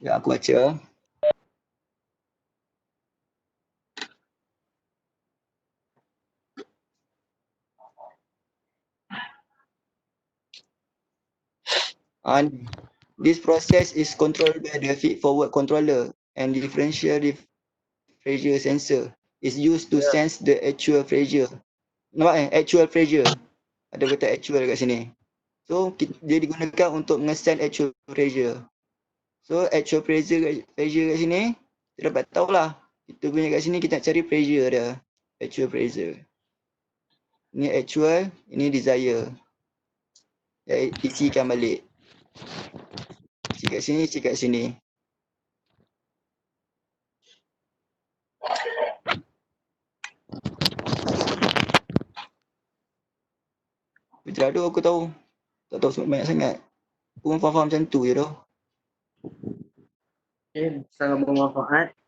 Ya, aku baca. This process is controlled by the feed-forward controller and differential pressure sensor is used to sense the actual pressure. Nampak actual pressure. Ada kata actual kat sini. So dia digunakan untuk mengesan actual pressure. So actual pressure kat sini kita dapat tahulah. Kita punya kat sini kita nak cari pressure dia. Actual pressure. Ini actual, ini desire. Isikan balik. Isi kat sini, isi kat sini. Bicara tu aku tahu. Tak tahu sebab banyak sangat. Aku pun faham macam tu je tu. Okay, sangat bermanfaat.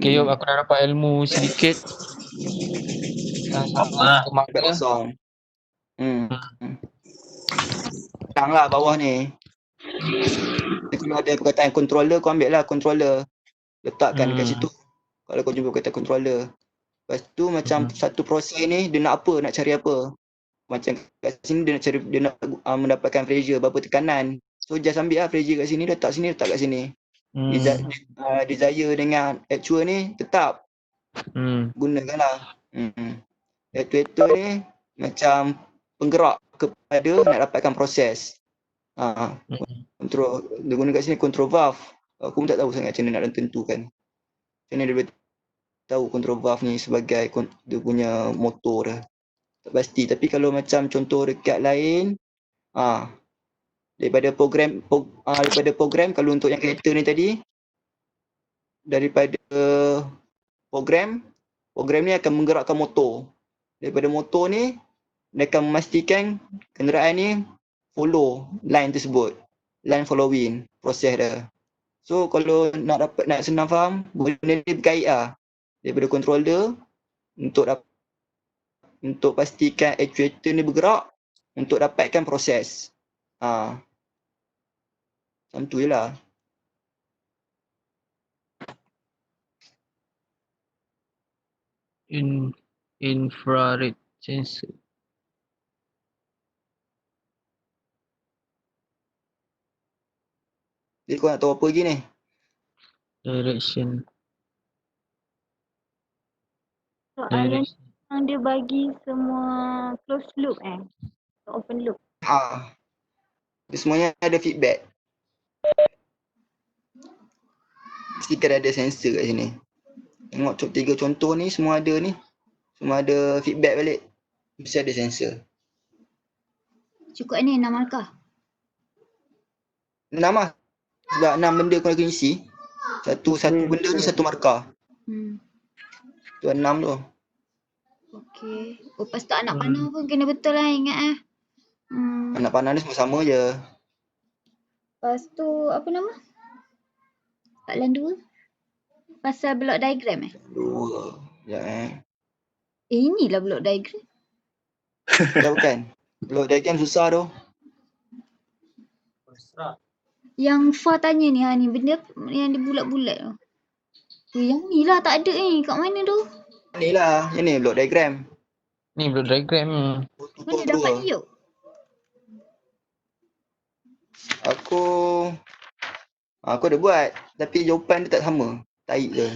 Okay, Yop, aku dah dapat ilmu sedikit. Sangat Dapat bermakna. kosong. Tang lah bawah ni. Kalau ada perkataan controller, kau ambil lah controller. Letakkan kat situ. Kalau kau jumpa perkataan controller. Lepas tu macam satu proses ni, dia nak apa, nak cari apa. Macam kat sini dia nak cari, dia nak mendapatkan pressure, berapa tekanan. So just ambil lah pressure kat sini, letak kat sini. Desire dengan actual ni tetap. Gunakanlah. Actuator ni macam penggerak kepada nak dapatkan proses. Control, dia guna kat sini control valve. Aku pun tak tahu sangat macam mana nak tentukan. Macam mana dia boleh tahu control valve ni sebagai dia punya motor dah. Tak pasti. Tapi kalau macam contoh dekat lain, daripada program kalau untuk yang kereta ni tadi, daripada program ni akan menggerakkan motor. Daripada motor ni, dia akan memastikan kenderaan ni follow line tersebut. Line following, proses dia. So kalau nak senang faham, benda ni berkait lah. Daripada controller, untuk pastikan actuator ni bergerak, untuk dapatkan proses. Macam tu je lah. Infrared sensor. Jadi kau nak tahu apa lagi ni? Direction. Soalan yang dia bagi semua closed loop open loop. Dia semuanya ada feedback. Mesti kan ada sensor kat sini. Tengok 3 contoh ni semua ada ni. Semua ada feedback balik. Mesti ada sensor. Cukup ni 6 markah. 6 lah. Sebab 6 benda kau nak kena isi. Satu benda ni satu markah. Tu 6 tu. Okey. Lepas tu anak panah pun kena betul lah ingat Anak panah ni semua sama je. Lepas tu apa nama? Soalan 2. Pasal block diagram 2. Sekejap inilah block diagram. Tak bukan. Block diagram susah tu. Yang Fah tanya ni benda yang dia bulat-bulat tu. Yang ni lah tak ada ni. Kat mana tu? Ni lah. Yang ni block diagram. Ni block diagram. Mana dapat ni yuk? Aku ada buat. Tapi jawapan dia tak sama. Tarik je.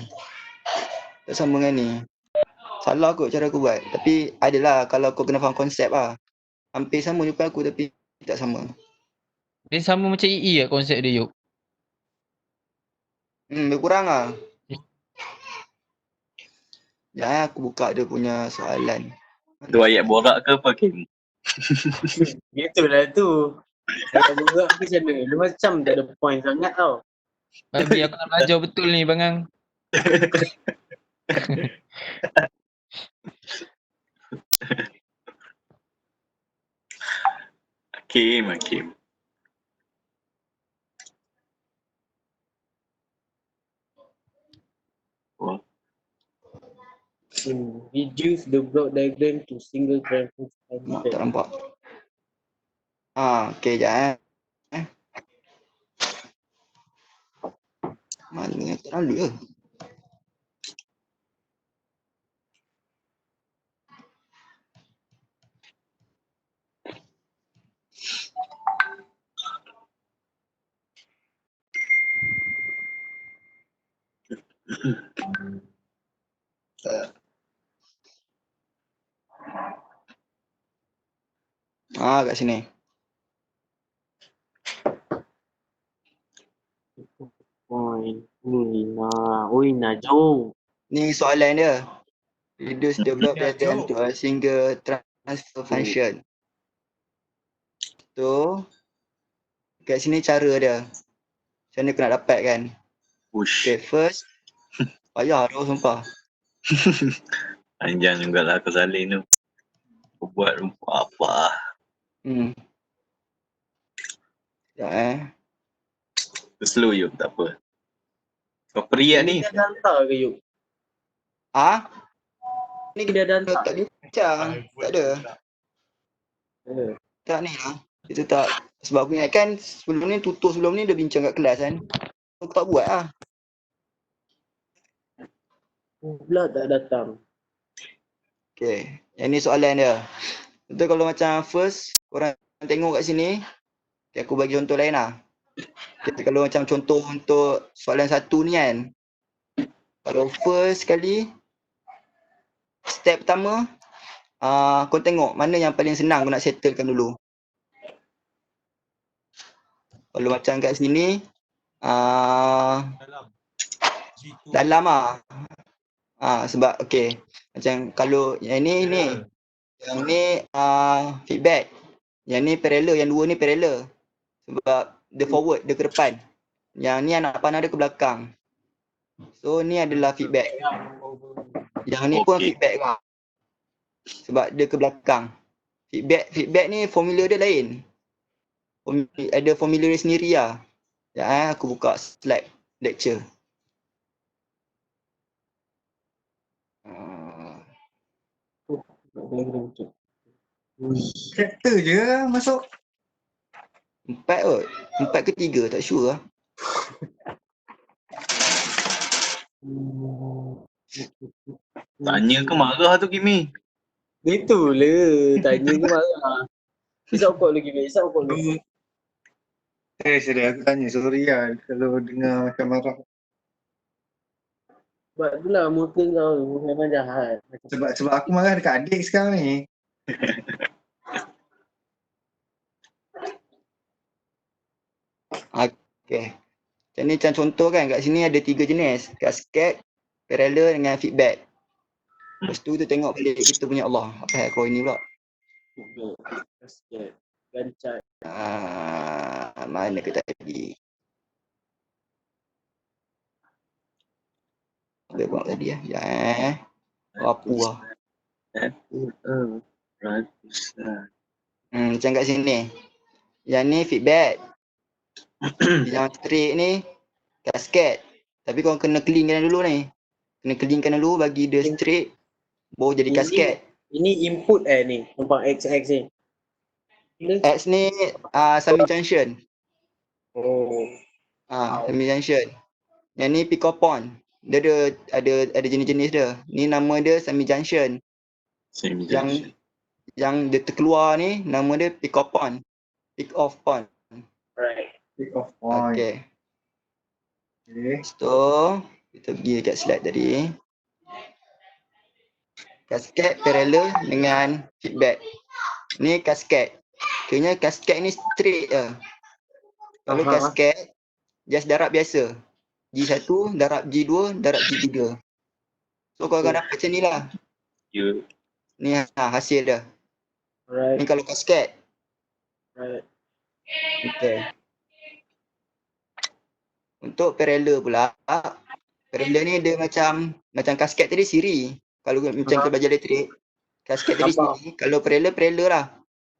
Tak sama dengan ni. Salah kot cara aku buat. Tapi adalah kalau kau kena faham konsep lah. Hampir sama jawapan aku tapi tak sama. Dia sama macam EE lah konsep dia, Yop. Lebih kurang lah. Sekejap aku buka dia punya soalan. Tu ayat borak ke apa, Kim? Itulah tu. Ayat borak ke macam mana? Dia macam tak ada point sangat tau. Babi aku nak belajar betul ni, Bangang. Hakim. Reduce the block diagram to single graphic. Tak nampak. Okey, sekejap Mana tak lalu ke? Kat sini. Ui, jom. Ni soalan dia. Reduce the blood pressure to a single transfer function. Tu kat sini cara dia. Macam mana aku nak dapat kan? Ush. Okay, first payah tu sumpah. Panjang jugalah aku salin tu. Aku buat apa. Sekejap Aku slow je, tak apa. Kau periak ni. Dia ada hantar ke Yuk? Ni dia ada hantar. Tak bincang. Tak ada. Tak ni lah. Kita tak. Sebab aku ingatkan sebelum ni, tutor sebelum ni dia bincang kat kelas kan. Aku tak buat lah. Pula tak datang. Okay. Yang ni soalan dia. Betul kalau macam first, korang tengok kat sini. Okay, aku bagi contoh lain lah. Okay, kalau macam contoh untuk soalan satu ni kan. Kalau first sekali, step pertama, kau tengok mana yang paling senang kau nak settlekan dulu. Kalau macam kat sini, dalam lah. Sebab okay, macam kalau yang ni, yang ni feedback. Yang ni parallel, yang dua ni parallel. Sebab dia forward, dia ke depan. Yang ni anak panah dia ke belakang. So ni adalah feedback. Yang ni pun feedback lah. Sebab dia ke belakang. Feedback ni formula dia lain. Ada formula dia sendiri lah. Sekejap aku buka slide lecture. Chapter je masuk. 4 kot. 4 ke 3 tak sure lah. Tanya ke marah tu Kimi? Itulah. Tanya ke marah. Isap kau lagi. Isap kau lagi. Serius aku tanya, sorry lah kalau dengar macam marah. Sebab itulah muka kau memang jahat. Sebab aku marah dekat adik sekarang ni. Okay. Macam ni macam contoh kan, kat sini ada 3 jenis. Cascade, parallel dengan feedback. Lepas tu kita tengok balik kita punya Allah. Apa kau ini pula? Sikit. Gancai. Mana ke tadi? Apa buat tadi ya? Apa lah. Macam kat sini. Yang ni feedback. Yang straight ni cascade. Tapi kau kena cleankan dulu ni. Kena cleankan dulu bagi dia straight. Baru jadi cascade. Ini input ni. Nampak XX ni. X ni summing junction. Oh. Summing junction. Yang ni picopon. Dia ada jenis-jenis dia. Ni nama dia summing junction. Yang dia terkeluar ni nama dia picopon. Pick off on. Right. Pick off point. Okay. Okay. So kita pergi dekat slide tadi. Cascade parallel dengan feedback. Ni cascade. Kayaknya cascade ni straight je. Kalau cascade just darab biasa. G1 darab G2 darab G3. So kau akan dapat macam ni lah. Ni hasil dia. Right. Ni kalau cascade. Right. Okay. Untuk parallel pula, parallel ni dia macam cascade tadi siri. Kalau macam kita belajar elektrik, cascade tadi siri. Kalau parallel lah.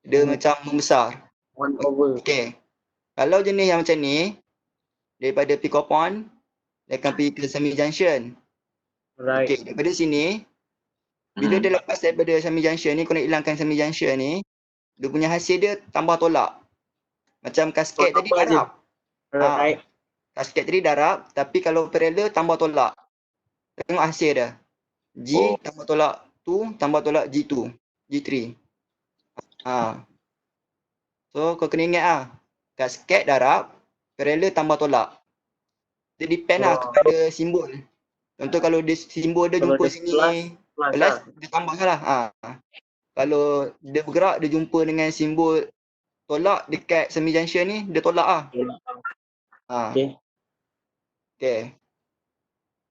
Dia macam membesar. One over. Okay. Kalau jenis yang macam ni, daripada picopon, dia akan pergi ke summing junction. Right. Okay, daripada sini, bila dia lepas daripada summing junction ni, kau nak hilangkan summing junction ni, dia punya hasil dia tambah tolak. Macam cascade tadi darab. Right. Kasket tadi darab, tapi kalau parallel tambah tolak. Tengok hasil dia. G tambah tolak 2 tambah tolak G2, G3. So kau kena ingat kasket darab, parallel tambah tolak. Dia depend kepada simbol. Contoh kalau dia simbol dia Kalau jumpa dia sini plus plus, dia tambah lah. Kalau dia bergerak dia jumpa dengan simbol tolak dekat semi junction ni, dia tolak Okay. Okay.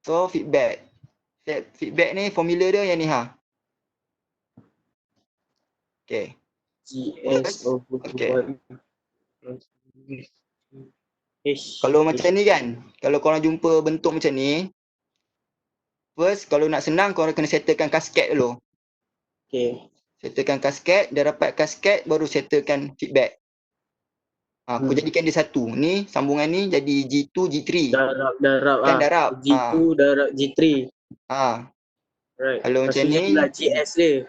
So feedback. Feedback ni formula dia yang ni Okay. GS over Okay. H. Kalau macam ni kan, kalau korang jumpa bentuk macam ni, first kalau nak senang korang kena settlekan kasket dulu. Okay. Settlekan kasket, dah dapat kasket baru settlekan feedback. Aku jadikan dia satu. Ni sambungan ni jadi G2, G3. Darab Kan darab. G2 darab G3. Right. Kalau macam ni inilah GS dia.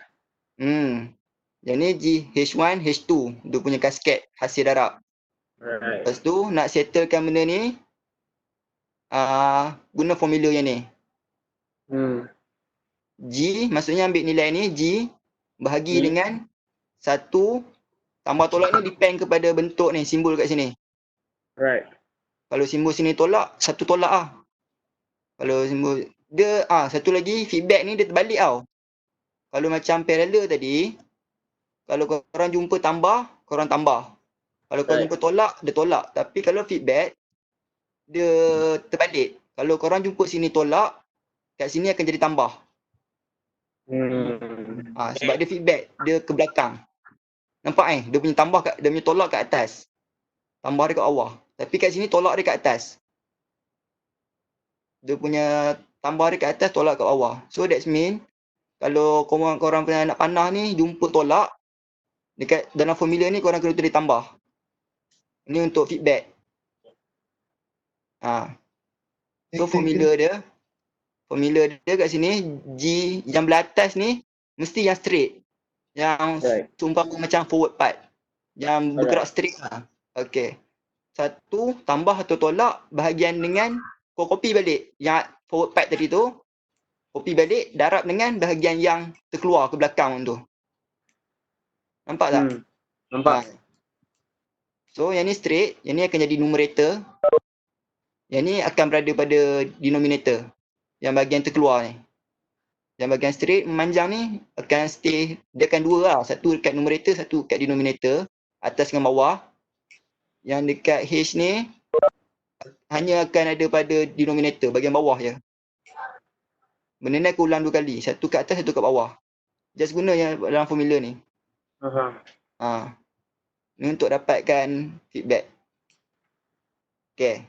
Yang ni H1, H2. Dia punya kasket hasil darab. Right. Lepas tu nak settlekan benda ni, guna formula yang ni. G maksudnya ambil nilai ni G bahagi dengan 1 tambah tolak ni depend kepada bentuk ni, simbol kat sini. Right. Kalau simbol sini tolak, satu tolak Kalau simbol dia satu lagi feedback ni dia terbalik Kalau macam parallel tadi, kalau korang jumpa tambah, korang tambah. Kalau korang jumpa tolak, dia tolak. Tapi kalau feedback dia terbalik. Kalau korang jumpa sini tolak, kat sini akan jadi tambah. Sebab dia feedback, dia ke belakang. Nampak dia punya tambah dia punya tolak kat atas. Tambah dia kat bawah. Tapi kat sini tolak dia kat atas. Dia punya tambah dia kat atas, tolak kat bawah. So that's mean kalau korang pernah nak panah ni jumpa tolak, dekat dalam formula ni korang kena tulis tambah. Ini untuk feedback. So formula dia kat sini G yang belah atas ni mesti yang straight. Yang seumpama macam forward part. Yang bergerak straight Okay. 1 tambah atau tolak bahagian dengan kau copy balik yang forward part tadi tu. Copy balik darab dengan bahagian yang terkeluar ke belakang tu. Nampak tak? Nampak. So yang ni straight, yang ni akan jadi numerator. Yang ni akan berada pada denominator. Yang bahagian terkeluar ni. Yang bahagian straight memanjang ni akan stay, dia akan dua satu dekat numerator, satu dekat denominator, atas dengan bawah. Yang dekat H ni hanya akan ada pada denominator, bahagian bawah je. Benda ni aku ulang 2 kali, satu kat atas, satu kat bawah. Just guna yang dalam formula ni. Ni untuk dapatkan feedback. Okay.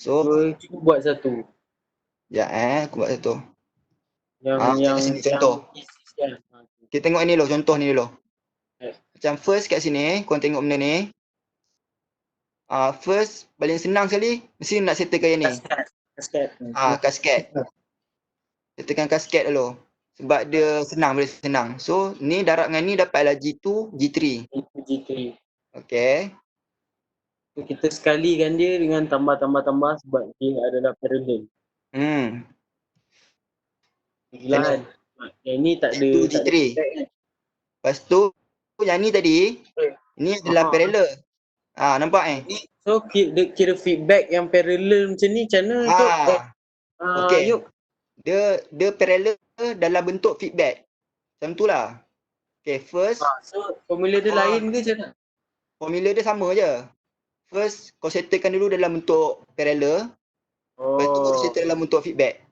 So cuba buat satu. aku buat satu. Yang sini contoh. Kita tengok ni dulu, contoh ni dulu. Macam first kat sini, korang tengok benda ni. First, paling senang sekali, mesti nak settlekan yang ni. Kasket. Settlekan kasket dulu. Sebab dia boleh senang. So, ni darab dengan ni dapatlah G2, G3. Okay. So, kita sekalikan dia dengan tambah sebab dia adalah parallel. Gila kan? Yang ni tak ada G3. Lepas tu, yang ni tadi, ni adalah parallel. Nampak So, kira feedback yang parallel macam ni, macam mana tu? Okay. Dia parallel dalam bentuk feedback. Macam tu lah. Okay, first. So, formula dia lain ke macam mana? Formula dia sama je. First, kau settlekan dulu dalam bentuk parallel. Lepas tu kau settle dalam bentuk feedback.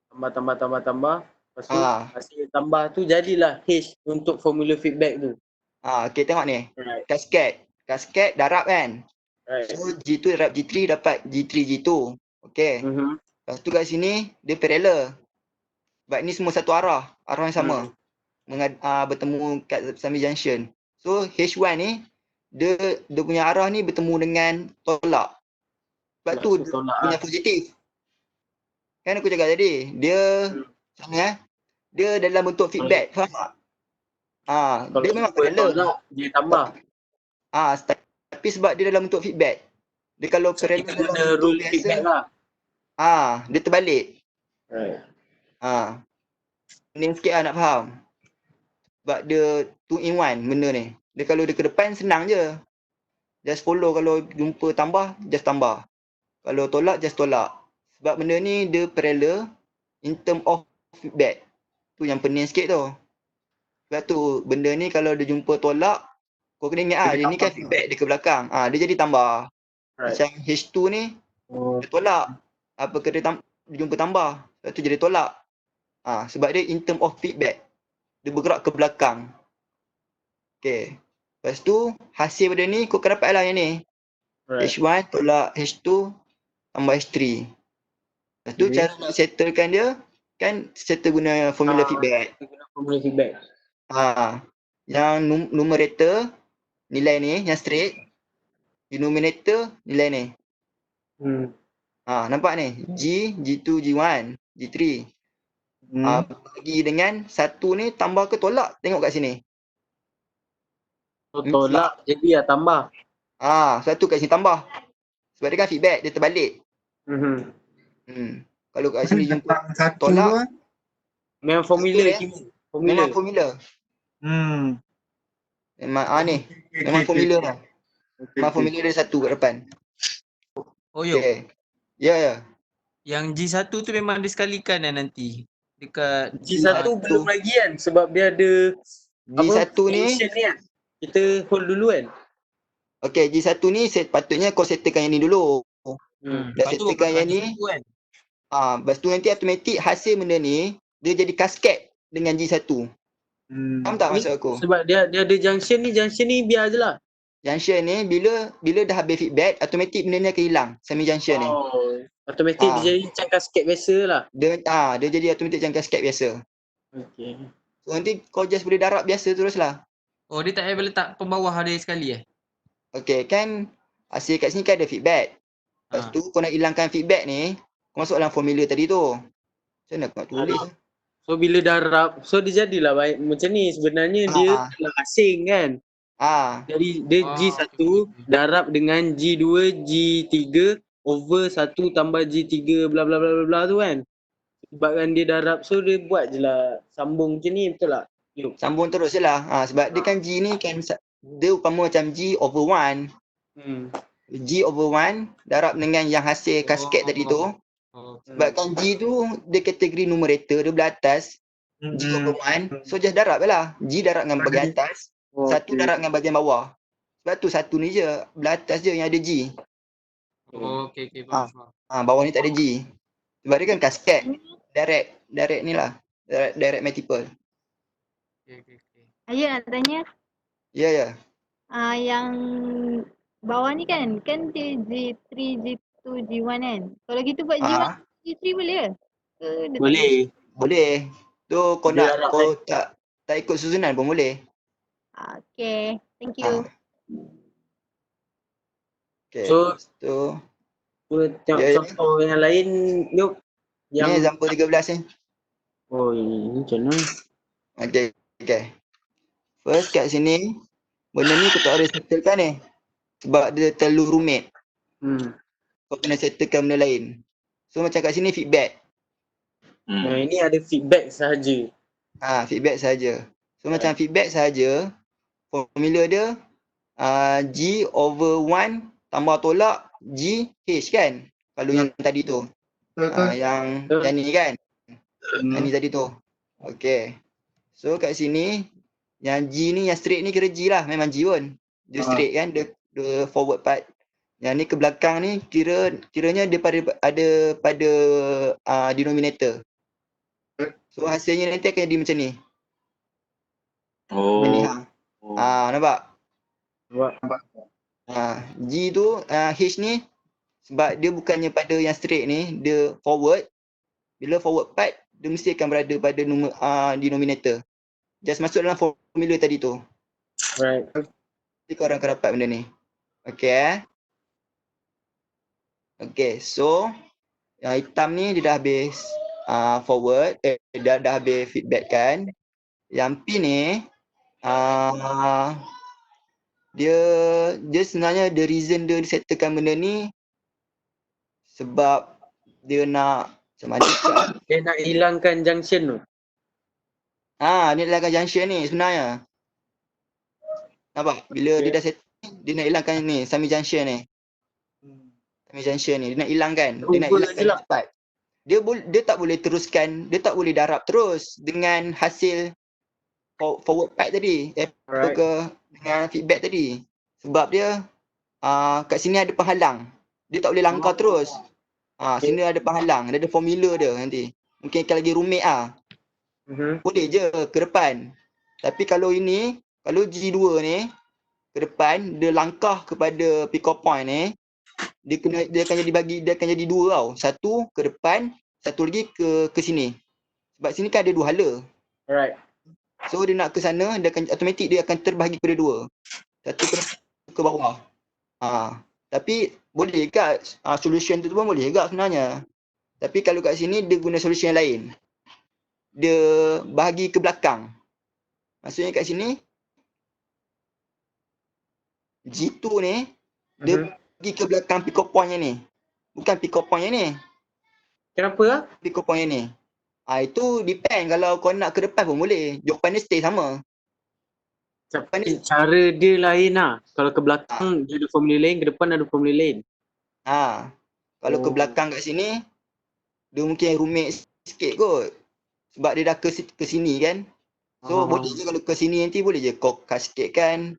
Tambah. Lepas tu, hasil tambah tu jadilah H untuk formula feedback tu. Okay, tengok ni. Kasket darab kan? So, G2 darab G3 dapat G3, G2. Okay. Lepas tu kat sini, dia parallel. Sebab ni semua satu arah. Arah yang sama. Bertemu kat semi junction. So, H1 ni, dia punya arah ni bertemu dengan tolak. Sebab tu dia punya positif. Kan aku cakap tadi, dia dia dalam bentuk feedback. Faham tak? Dia memang parallel. Dia tambah. Tapi sebab dia dalam bentuk feedback. Dia kalau So, dia parallel kena dalam ada bentuk rule feedback lah. dia terbalik. Right. Pening sikit lah nak faham. Sebab dia 2 in 1 benda ni. Dia kalau dia ke depan senang je. Just follow, kalau jumpa tambah, just tambah. Kalau tolak, just tolak. Sebab benda ni dia parallel in term of feedback. Tu yang pening sikit tu. Sebab tu benda ni kalau dia jumpa tolak, kau kena ingat dia ni kan feedback dia ke belakang. Dia jadi tambah. Right. Macam H2 ni, Oh, dia tolak. Apa ke dia jumpa tambah. Sebab tu jadi tolak. Sebab dia in term of feedback. Dia bergerak ke belakang. Okay. Lepas tu, hasil benda ni kau akan dapat lah yang ni. Right. H1 tolak H2 tambah H3. Lepas tu cara nak settlekan dia, kan settle guna formula feedback. Kita guna formula feedback. Yang numerator, nilai ni, yang straight. Denominator, nilai ni. Nampak ni? G, G2, G1, G3. Bagi dengan satu ni tambah ke tolak, tengok kat sini. So, tolak jadi tambah. Satu kat sini tambah. Sebab dia kan feedback, dia terbalik. Kalau kat sini jumpa satu tolak, tu. Memang formula. memang formula. Memang ni. Memang formula ni. Memang formula dia satu kat depan. Oh yo, Ya. yang G1 tu memang disekalikan nanti dekat G1 belum lagi kan sebab dia ada G1 ni, mention ni kan. Kita hold dulu kan. okay, G1 ni patutnya kau settlekan yang ni dulu. Dah Lepas tu settlekan yang ni, kan? lepas tu nanti automatik hasil benda ni dia jadi cascade dengan G1. Faham tak maksud aku? Sebab dia ada junction ni biar je lah. Junction ni bila dah habis feedback, automatik benda ni akan hilang semi junction ni. Automatik dia jadi macam cascade biasa lah. Dia jadi automatik macam cascade biasa. Okay. So nanti kau just boleh darab biasa teruslah. Oh, dia tak payah letak pembawah dia sekali Okay, kan hasil kat sini kan ada feedback. Lepas tu kau nak hilangkan feedback ni, kau masuk dalam formula tadi tu. Macam mana kau nak tulis? So bila darab, so dia jadilah baik macam ni. Sebenarnya dia adalah asing kan. Jadi dia G1 darab dengan G2, G3 over 1 tambah G3 bla bla bla bla bla tu kan. Sebab kan dia darab, so dia buat je lah sambung macam ni, betul tak? Sambung terus je lah. Sebab dia kan G ni kan dia upama macam G over 1. G over 1 darab dengan yang hasil cascade tadi tu. Sebab kan G tu dia kategori numerator, dia belah atas. G over 1. So just darab je lah. G darab dengan bahagian atas. Satu darab dengan bahagian bawah. Sebab tu satu ni je, belah atas je yang ada G. Okay. Bawah ni tak ada G. Sebab dia kan cascade. Direct ni lah. Direct multiple. Ayah nak tanya. Ya. Yang bawah ni kan dia G3, G2, G1 kan. Kalau gitu buat G1, G3 boleh ke? Boleh. Tu kau nak kau tak ikut susunan pun boleh. Okay. Thank you. Okay. So tengok contoh yang lain yuk. Ni example 13 ni. Oh, ini macam mana? Okay. First kat sini, benda ni kau tak boleh settlekan ni. Sebab dia terlalu rumit. Kau kena settlekan benda lain. So macam kat sini feedback. Ini ada feedback sahaja. Feedback sahaja. So macam feedback sahaja, formula dia G over 1 tambah tolak G H kan. Kalau yang tadi tu. Yang ni kan. Yang ni tadi tu. Okay. So kat sini yang G ni, yang straight ni kira G lah. Memang G pun. Dia straight kan. Dia forward part. Yang ni ke belakang ni kiranya dia ada pada denominator. So hasilnya nanti akan jadi macam ni. Nampak? G tu H ni sebab dia bukannya pada yang straight ni, dia forward. Bila forward part, dia mesti akan berada pada denominator. Just masuk dalam formula tadi tu. Right. Jadi korang akan dapat benda ni. Okay. Okay, so yang hitam ni dia dah habis forward. Dah habis feedback kan. Yang pink ni dia sebenarnya the reason dia settlekan benda ni sebab dia nak macam mana cakap? Dia nak hilangkan junction tu. Dia nak hilangkan junction ni sebenarnya. Nampak? Bila dia dah settle, dia nak hilangkan ni, Sami Junction ni. Sami Junction ni, dia nak hilangkan. Dia nak Over hilangkan je lah. cepat. Dia tak boleh teruskan, dia tak boleh darab terus dengan hasil forward pack tadi. Alright. Dengan feedback tadi. Sebab dia kat sini ada penghalang. Dia tak boleh langkah terus. Sini ada penghalang. Dia ada formula dia nanti. Mungkin akan lagi rumit Boleh je ke depan. Tapi kalau ini, kalau G2 ni ke depan dia langkah kepada pick off point ni, dia akan jadi dua tau. Satu ke depan, satu lagi ke sini. Sebab sini kan ada dua hala. Alright. So dia nak ke sana, dia akan automatik dia akan terbahagi kepada dua. Satu ke bawah. Tapi boleh kat solution tu pun boleh juga sebenarnya. Tapi kalau kat sini dia guna solution yang lain. Dia bahagi ke belakang. Maksudnya kat sini G2 ni dia pergi ke belakang pick off point ni. Bukan pick off point ni. Kenapa lah? Pick off point ni. Itu depend, kalau kau nak ke depan pun boleh. Jawapan dia stay sama. Cara dia lain lah. Kalau ke belakang dia ada formula lain, ke depan ada formula lain. Kalau ke belakang kat sini dia mungkin rumit sikit kot. Sebab dia dah ke sini kan. So boleh je kalau ke sini nanti boleh je kau cut sikit kan.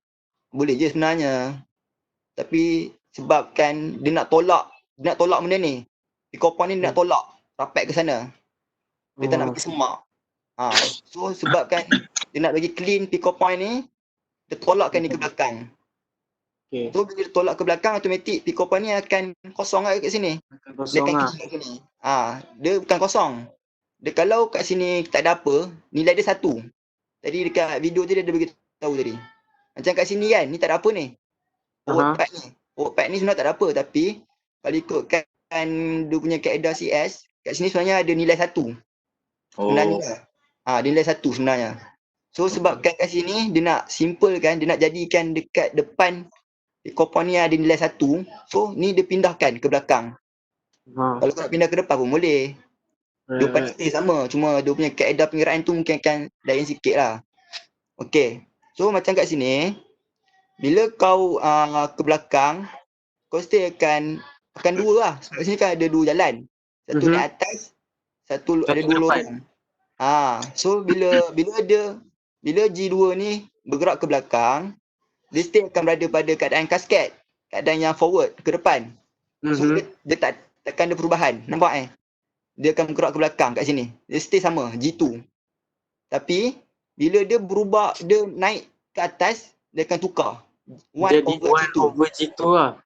Boleh je sebenarnya. Tapi sebabkan dia nak tolak benda ni. Pick off point ni dia nak tolak rapat ke sana. Dia tak nak bagi semak. So sebabkan dia nak bagi clean pick off point ni, dia tolakkan ni ke belakang. So bila dia tolak ke belakang, automatik pick off point ni akan kosong lah kat sini. Dia akan clean kat sini. Dia bukan kosong. Dia kalau kat sini tak ada apa, nilai dia 1. Tadi dekat video tu dia ada bagi tahu tadi. Macam kat sini kan, ni tak ada apa ni. Forward pack ni. Forward pack ni sebenarnya tak ada apa, tapi kalau ikutkan dia punya kaedah CS, kat sini sebenarnya ada nilai 1. Sebenarnya. Dia nilai 1 sebenarnya. So sebabkan kat sini dia nak simple kan, dia nak jadikan dekat depan kompon ni ada nilai 1. So ni dia pindahkan ke belakang. Kalau kau nak pindah ke depan pun boleh. Jawapan dia sama, cuma dia punya kaedah pengiraan tu mungkin akan lain sikit lah. Okay. So macam kat sini, bila kau ke belakang, kau mesti akan dua lah. Sebab sini kan ada dua jalan. Satu naik atas, satu ada dua lorong. So bila G2 ni bergerak ke belakang, dia still akan berada pada keadaan kasket, keadaan yang forward ke depan. So dia takkan ada perubahan. Nampak Dia akan bergerak ke belakang kat sini. Dia stay sama, G2. Tapi bila dia berubah, dia naik ke atas, dia akan tukar. Jadi 1 over G2 lah.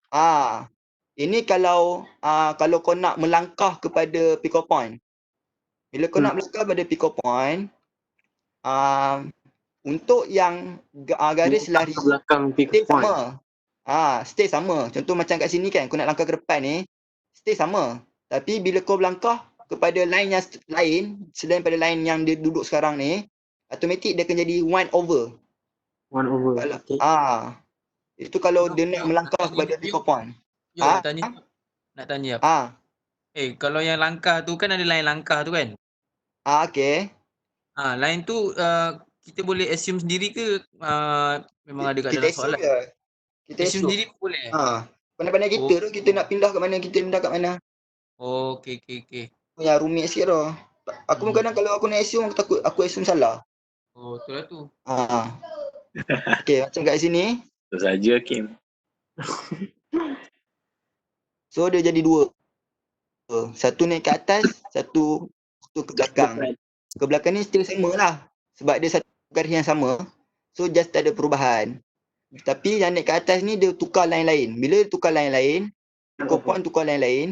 Ini kalau kau nak melangkah kepada pick off point. Bila kau nak melangkah pada pick off point, untuk yang garis lari belakang pick off point sama. Stay sama. Contoh macam kat sini kan, kau nak langkah ke depan ni, stay sama. Tapi bila kau berlangkah kepada line yang lain, selain pada line yang dia duduk sekarang ni, automatik dia akan jadi 1 over. 1 over. Okay. Itu kalau dia nak melangkah kepada pick off point. Nak tanya. Kalau yang langkah tu kan ada line langkah tu kan? Okay. Line tu kita boleh assume sendiri ke memang ada kat dalam soalan? Kita assume sendiri pun boleh? Pandai-pandai kita tu, kita nak pindah kat mana, kita pindah kat mana. Okay. Yang rumit sikit tu. Aku kadang kalau aku nak assume, aku takut aku assume salah. Betul lah tu. Okay, macam kat sini. Itu saja Kim. So dia jadi 2. Satu naik ke atas, satu ke belakang. Ke belakang ni still sama lah. Sebab dia satu garis yang sama. So just tak ada perubahan. Tapi yang naik ke atas ni dia tukar line lain. Bila dia tukar line lain, kompon tukar line lain,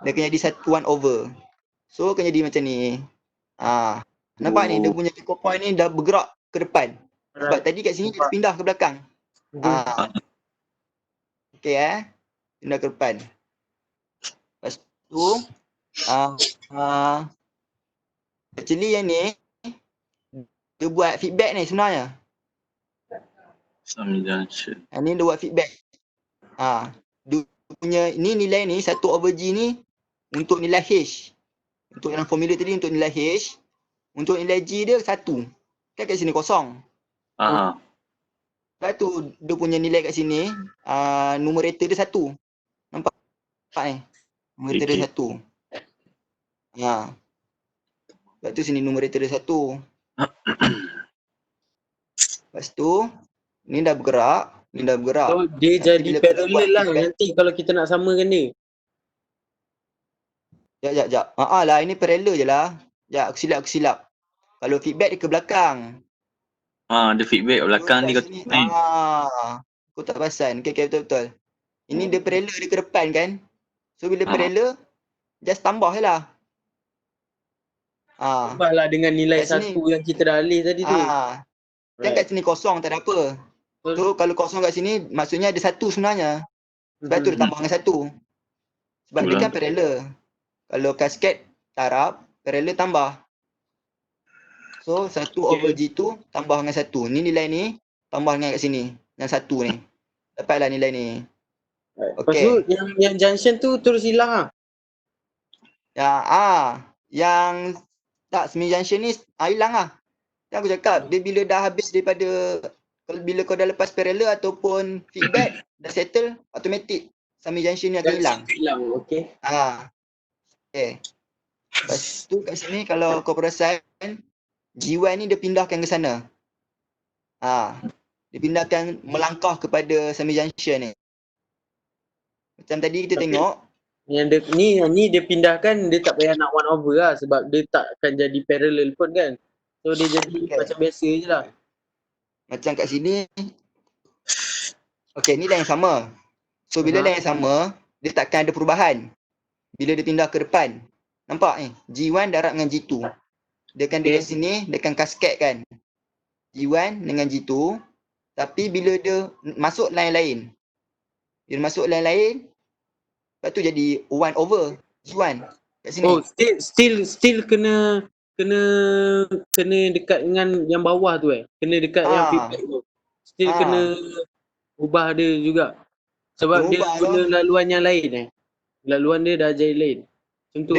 dia akan jadi 1 over. So akan jadi macam ni. Nampak ni dia punya kompon ni dah bergerak ke depan. Sebab tadi kat sini dia pindah ke belakang. Okay pindah ke depan. Lepas tu actually yang ni dia buat feedback ni sebenarnya. Sami junction. Ni dia buat feedback. Dia punya ni nilai ni 1/G ni untuk nilai H. Untuk dalam formula tadi untuk nilai H. Untuk nilai G dia 1. Kan kat sini kosong. Lepas tu dia punya nilai kat sini numerator dia 1. Nampak ni? Numerator dia 1. Lepas tu sini numerator dia 1. Lepas tu ni dah bergerak. So dia Nanti jadi bila kita buat parallel lah feedback- nanti kalau kita nak samakan dia. Jap. Lah ini parallel je lah. Aku silap. Kalau feedback dia ke belakang. Dia feedback belakang ni kat kau sini, ni. aku tak perasan. Okay, betul. Ini dia parallel dia ke depan kan. So bila parallel, just tambah je lah. Tambahlah dengan nilai Kat sini. 1 yang kita dah alih tadi tu. Kan kat sini kosong tak ada apa. So kalau kosong kat sini maksudnya ada 1 sebenarnya. Sebab tu dia tambah dengan 1. Sebab dia kan parallel. Kalau cascade tarap, parallel tambah. So 1/G tu tambah dengan 1. Ni nilai ni tambah dengan kat sini. Yang 1 ni. Dapatlah nilai ni. Lepas tu yang junction tu terus hilang lah. Yang tak semi junction ni hilang lah. Yang aku cakap dia bila dah habis daripada bila kau dah lepas parallel ataupun feedback dah settle, automatic semi junction ni akan hilang. Okay. Okay. Lepas tu kat sini kalau kau perasan G1 ni dia pindahkan ke sana. Dia pindahkan melangkah kepada semi junction ni. Macam tadi kita tengok Yang ni dia pindahkan, dia tak payah nak 1/, lah sebab dia tak akan jadi parallel pun kan. So dia jadi macam biasa je lah. macam kat sini. Okay, ni line yang sama. So bila line yang sama, dia takkan ada perubahan. Bila dia pindah ke depan. Nampak ni? G1 darab dengan G2. Dia akan dekat sini, dia akan cascade kan. G1 dengan G2. Tapi bila dia masuk line lain. Dia masuk line lain. Lepas tu jadi 1/G1. Kat sini. Oh, still kena dekat dengan yang bawah tu Kena dekat yang feedback tu. Still kena ubah dia juga. Sebab dia guna laluan yang lain Laluan dia dah jadi lain. Macam tu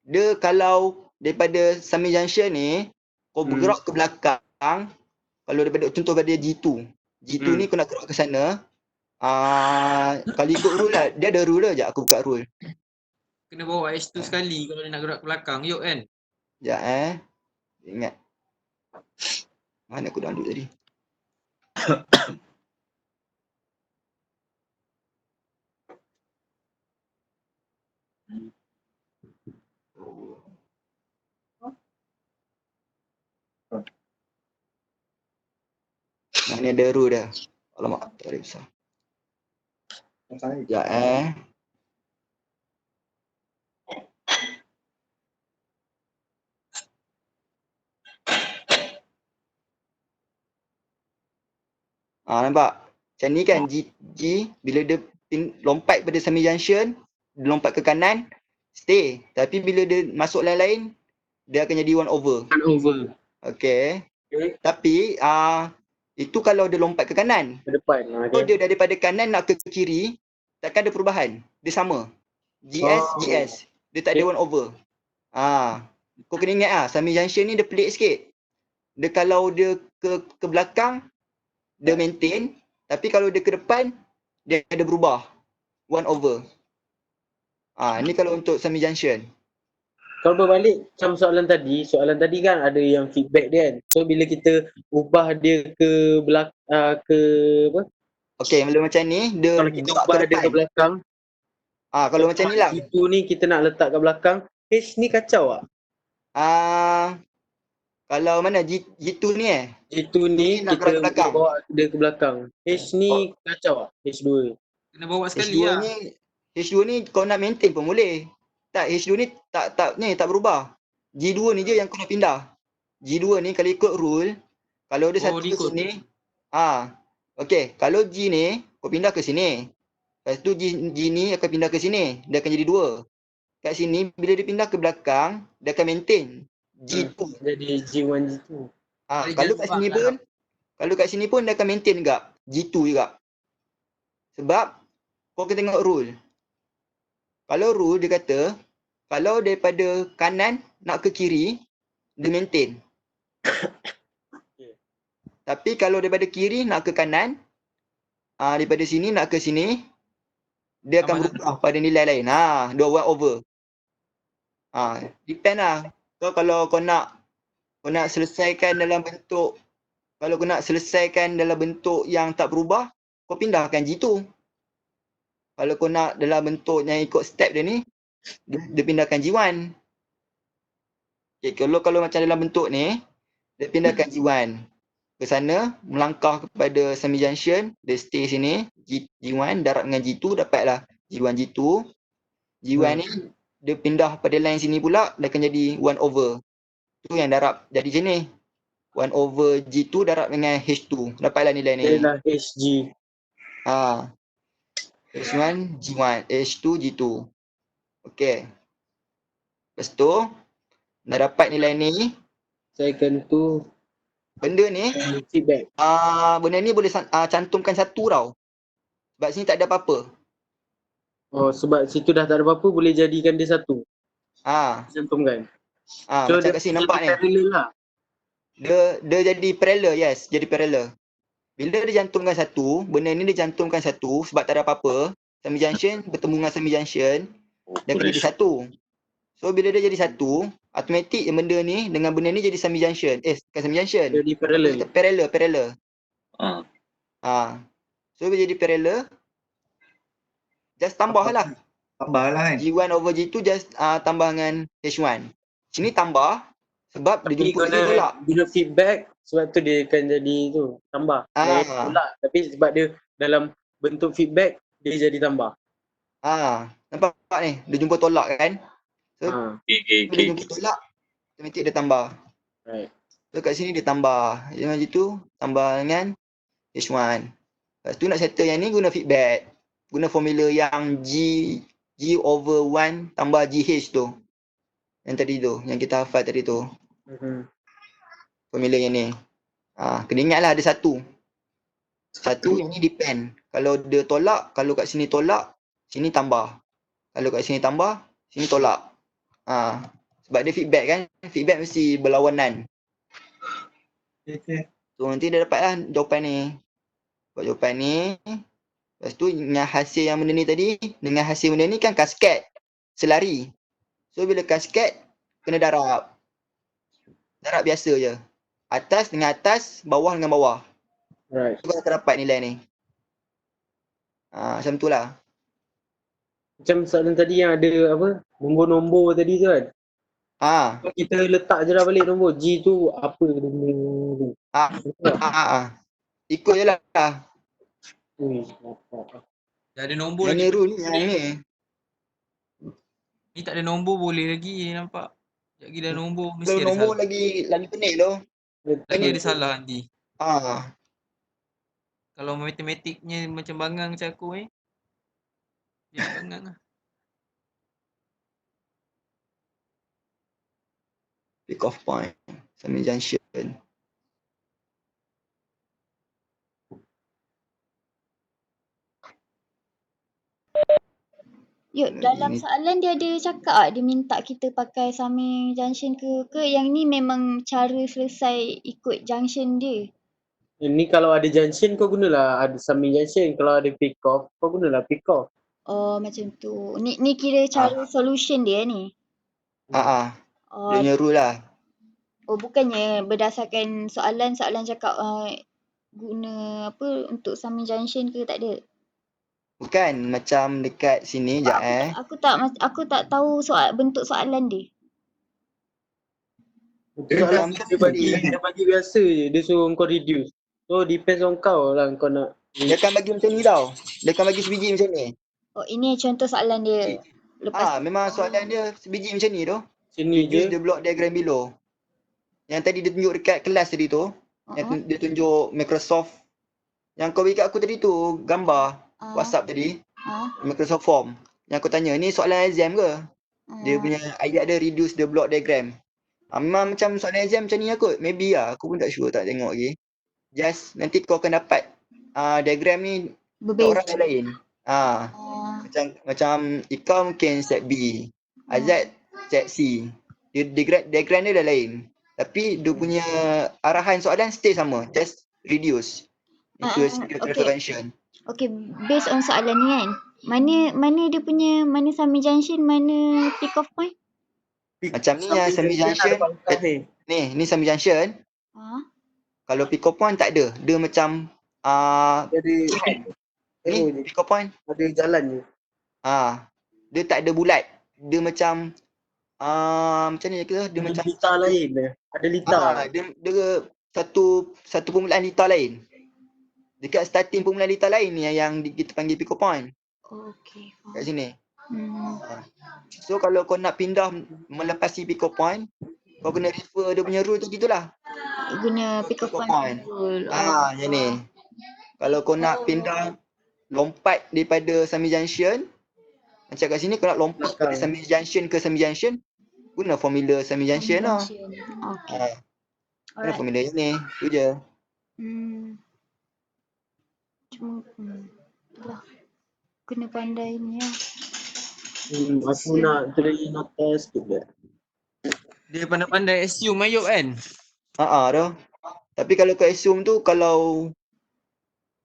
Dia kalau daripada semi junction ni kau bergerak ke belakang, kalau daripada contoh pada G2 ni kau nak gerak ke sana, kalau ikut rule lah, dia ada rule je. Aku buka rule. Kena bawa H2 sekali kalau dia nak gerak ke belakang. Yuk kan. Sekejap ingat. Mana aku download tadi? Ni ada rule dah. Alamak, tak ada besar. Sekejap nampak? Macam ni kan G bila dia lompat pada semi junction, dia lompat ke kanan, stay. Tapi bila dia masuk line lain, dia akan jadi 1/. Okay. Tapi itu kalau dia lompat ke kanan. Ke depan. So dia daripada kanan nak ke kiri, takkan ada perubahan. Dia sama. GS. Dia tak ada 1/. Kau kena ingat semi junction ni dia pelik sikit. Dia kalau dia ke belakang, dia maintain. Tapi kalau dia ke depan, dia ada berubah. 1/. Ni kalau untuk semi junction. Kalau berbalik macam soalan tadi kan ada yang feedback dia kan. So bila kita ubah dia ke Okay, bila macam ni dia kalau kita ubah dia ke belakang. Kalau macam ni lah. Itu ni kita nak letak kat belakang. H ni kacau tak? Kalau mana G2 ni G2 ni kita bawa dia ke belakang. H ni kacau tak? H2. Kena bawa sekali lah. H2 ni kau nak maintain pun boleh. Tak, H2 ni tak berubah. G2 ni je yang kau nak pindah. G2 ni kalau ikut rule, kalau dia satu ke sini, okay, kalau G ni kau pindah ke sini. Lepas tu G ni akan pindah ke sini, dia akan jadi 2. Kat sini bila dia pindah ke belakang, dia akan maintain G2. Jadi G1 G2. Kalau kat sini pun, Kalau kat sini pun dia akan maintain juga. G2 juga. Sebab kau kena tengok rule. Kalau rule dia kata, kalau daripada kanan nak ke kiri, dia maintain. Tapi kalau daripada kiri nak ke kanan, daripada sini nak ke sini, dia akan berubah pada nilai lain. Dia 1 over. Depend lah. Kalau kau nak selesaikan dalam bentuk, kalau kau nak selesaikan dalam bentuk yang tak berubah, kau pindahkan G2. Kalau kau nak dalam bentuk yang ikut step dia ni, dia pindahkan G1. Okay, kalau macam dalam bentuk ni, dia pindahkan G1 ke sana, melangkah kepada semi junction, dia stay sini, G1 darab dengan G2, dapatlah G1 G2. G1 ni dia pindah pada line sini pula, dia akan jadi 1 over. Tu yang darab jadi macam ni. 1 over G2 darab dengan H2. Dapatlah nilai ni. Adalah HG. H1 G1, H2 G2. Okey. Lepas tu dah dapat nilai ni. Second tu Benda ni feedback. Benda ni boleh cantumkan satu tau. Sebab sini tak ada apa-apa. Oh, sebab situ dah tak ada apa-apa, boleh jadikan dia satu. Cantumkan. So macam kat sini nampak ni. Parallel lah. Dia jadi parallel, yes, jadi parallel. Bila dia cantumkan satu, benda ni dia cantumkan satu sebab tak ada apa-apa. Semi junction bertemu dengan semi junction, dia akan jadi satu. So bila dia jadi satu, automatik benda ni dengan benda ni jadi semi junction. Bukan semi junction. Jadi parallel. Parallel. So bila jadi parallel, just tambah lah. Kan. G1 over G2 just tambah dengan H1. Sini tambah sebab dia jemput dia tolak. Guna feedback, sebab tu dia akan jadi tu, tambah. Tolak. Tapi sebab dia dalam bentuk feedback, dia jadi tambah. Nampak ni? Dia jumpa tolak kan? So, dia jumpa tolak, automatik dia tambah. Right. So kat sini dia tambah. Dengan G2, tambah dengan H1. Lepas tu nak settle yang ni guna feedback. Guna formula yang G over 1 tambah GH tu. Yang tadi tu, yang kita hafal tadi tu. Formula yang ni. Kena ingatlah ada satu. Satu yang ni depend. Kalau dia tolak, kalau kat sini tolak, sini tambah. Kalau kat sini tambah, sini tolak. Sebab dia feedback kan. Feedback mesti berlawanan. So nanti dia dapatlah jawapan ni. Buat jawapan ni. Lepas tu dengan hasil yang benda ni tadi, dengan hasil benda ni kan kasket. Selari. So bila kasket, kena darab. Darab biasa je. Atas dengan atas, bawah dengan bawah. Right. So kau akan dapat nilai ni. Macam tu lah. Macam soalan tadi yang ada apa, nombor-nombor tadi tu kan. Kita letak je lah balik nombor. G tu apa nombor tu. Ikut je lah. Dah ada nombor yang lagi. Yang ni yang ni. Ni tak ada nombor boleh lagi nampak. Sekejap lagi dah nombor mesti ada nombor salah. lagi pening tu. Lagi ada salah nanti. Ah. Kalau matematiknya macam bangang macam aku dia bangang lah. Pick off point. Semi junction. Dalam soalan dia ada cakap dia minta kita pakai summing junction ke yang ni memang cara selesai ikut junction dia. Ni kalau ada junction kau gunalah ada summing junction, kalau ada pick off kau gunalah pick off. Oh macam tu. Ni kira cara solution dia ni. Dia punya rule lah. Oh bukannya berdasarkan soalan cakap guna apa untuk summing junction ke, tak ada? Bukan, macam dekat sini jap Aku tak tahu bentuk soalan dia. Soalan dia bagi biasa je, dia suruh kau reduce. So depends on kau lah kau nak. Dia akan bagi macam ni tau. Dia akan bagi sebiji macam ni. Oh ini contoh soalan dia. Lepas memang soalan dia sebiji macam ni tu. Sini je. Use the block diagram below. Yang tadi dia tunjuk dekat kelas tadi tu. Yang dia tunjuk Microsoft. Yang kau bagi kat aku tadi tu gambar. WhatsApp tadi. Microsoft Form. Yang aku tanya, ni soalan exam ke? Dia punya ayat dia reduce the block diagram. Memang macam soalan exam macam ni lah kot. Maybe lah. Aku pun tak sure, tak tengok lagi. just nanti kau akan dapat diagram ni untuk Berbeza. orang lain. Macam Ika mungkin set B, Azad set C. Diagram dia dah lain. Tapi dia punya arahan soalan stay sama, just reduce into a single intervention. Okay, based on soalan ni kan, mana dia punya, mana summary junction, mana pick off point? Macam ni yang summary junction, ni summary junction. Kalau pick off point tak ada, dia macam ni pick off point Ada jalan je. dia tak ada bulat, dia macam macam ni ke, dia macam litar lain dia. Ada litar. Dia satu permulaan litar lain. Dekat starting permulaan litar lain ni yang kita panggil pick off point. Okay. Kat sini. So kalau kau nak pindah melepasi pick off point, kau kena refer dia punya rule tu gitulah. Guna pick off point. Yang ni. Kalau kau nak pindah lompat daripada summary junction, macam kat sini kau nak lompat dari summary junction ke summary junction, guna formula summary junction lah. Okay. Guna formula ni, tu je. Cuma itulah, kena pandai ni lah. Aku nak train atas tu je. Dia pandai-pandai assume Ayub kan? Dah. Tapi kalau kau assume tu, kalau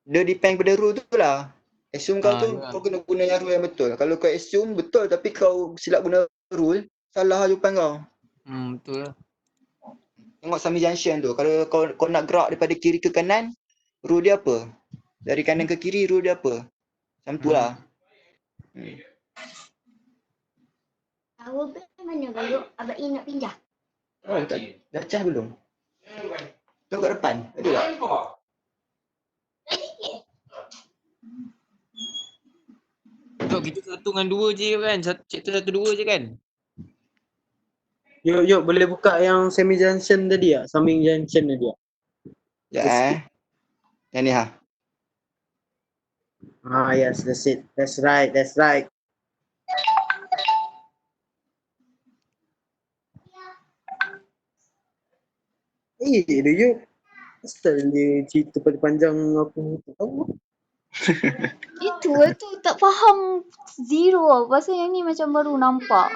dia depend pada rule tu lah. Assume kau tu, kau kena guna yang rule yang betul. Kalau kau assume betul tapi kau silap guna rule, salah jawapan kau. Betul lah. Tengok summary junction tu. Kalau kau nak gerak daripada kiri ke kanan, rule dia apa? Dari kanan ke kiri, rule dia apa? Macam tu lah. Tahu mana Bayuk? Abang I nak pindah. Dah cas belum? Tengok kat depan. Ada tak? Tok, kita 1 dengan 2 je kan? Chapter 1, 2 je kan? Yuk, boleh buka yang semi junction tadi tak? Summing junction tadi tak? Sekejap Yang ni Yes, that's it. That's right. Dia Yuk. Asal dia cerita panjang aku tak tahu. Itu tu tak faham zero lah. Pasal yang ni macam baru nampak.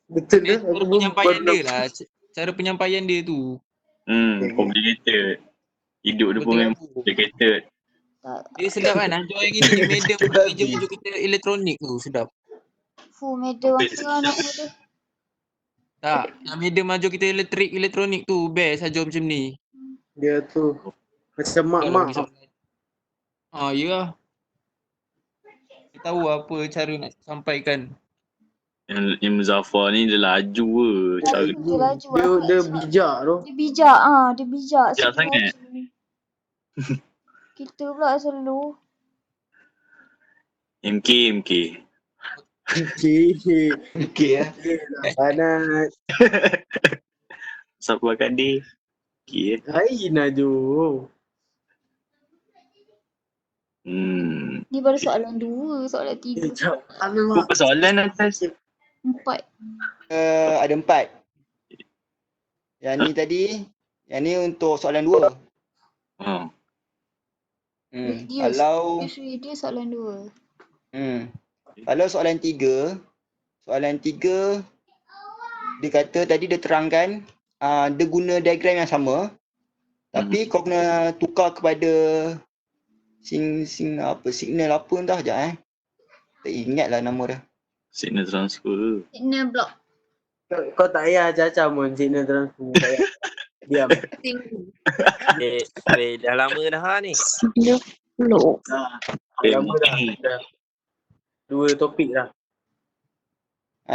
Betul dah. Cara penyampaian dia lah. Cara penyampaian dia tu. Complicated. Hidup dia pun memang complicated. Dia sedap kan? Ajar yang ini je meja meja kita elektronik tu. Sedap. Meja macam nama tu. Tak. Yang meja maju kita elektronik tu. Best ajar macam ni. Dia tu. Macam mak-mak. Ya lah. Dia tahu apa cara nak sampaikan. Yang Muzaffar ni dia laju ke. Dia bijak tu. Dia bijak. Dia bijak. Bijak sangat. Kita pula selalu. MK. ya. Panas. Siapa kat dia? Okay. Lain Aju. Ni baru soalan 2, soalan 3. Berapa soalan atas? 4. Ada 4. Yang ni tadi, yang ni untuk soalan 2. Kalau dia soalan 2. Kalau soalan 3 dia kata tadi dia terangkan dia guna diagram yang sama tapi kau kena tukar kepada signal apa entah sekejap tak ingatlah nama dia. Signal transfer. Signal block. Kau tak payah caca pun signal transfer. Diam. Dah lama dah ni. Signal block. Lama dah. 2 topik dah.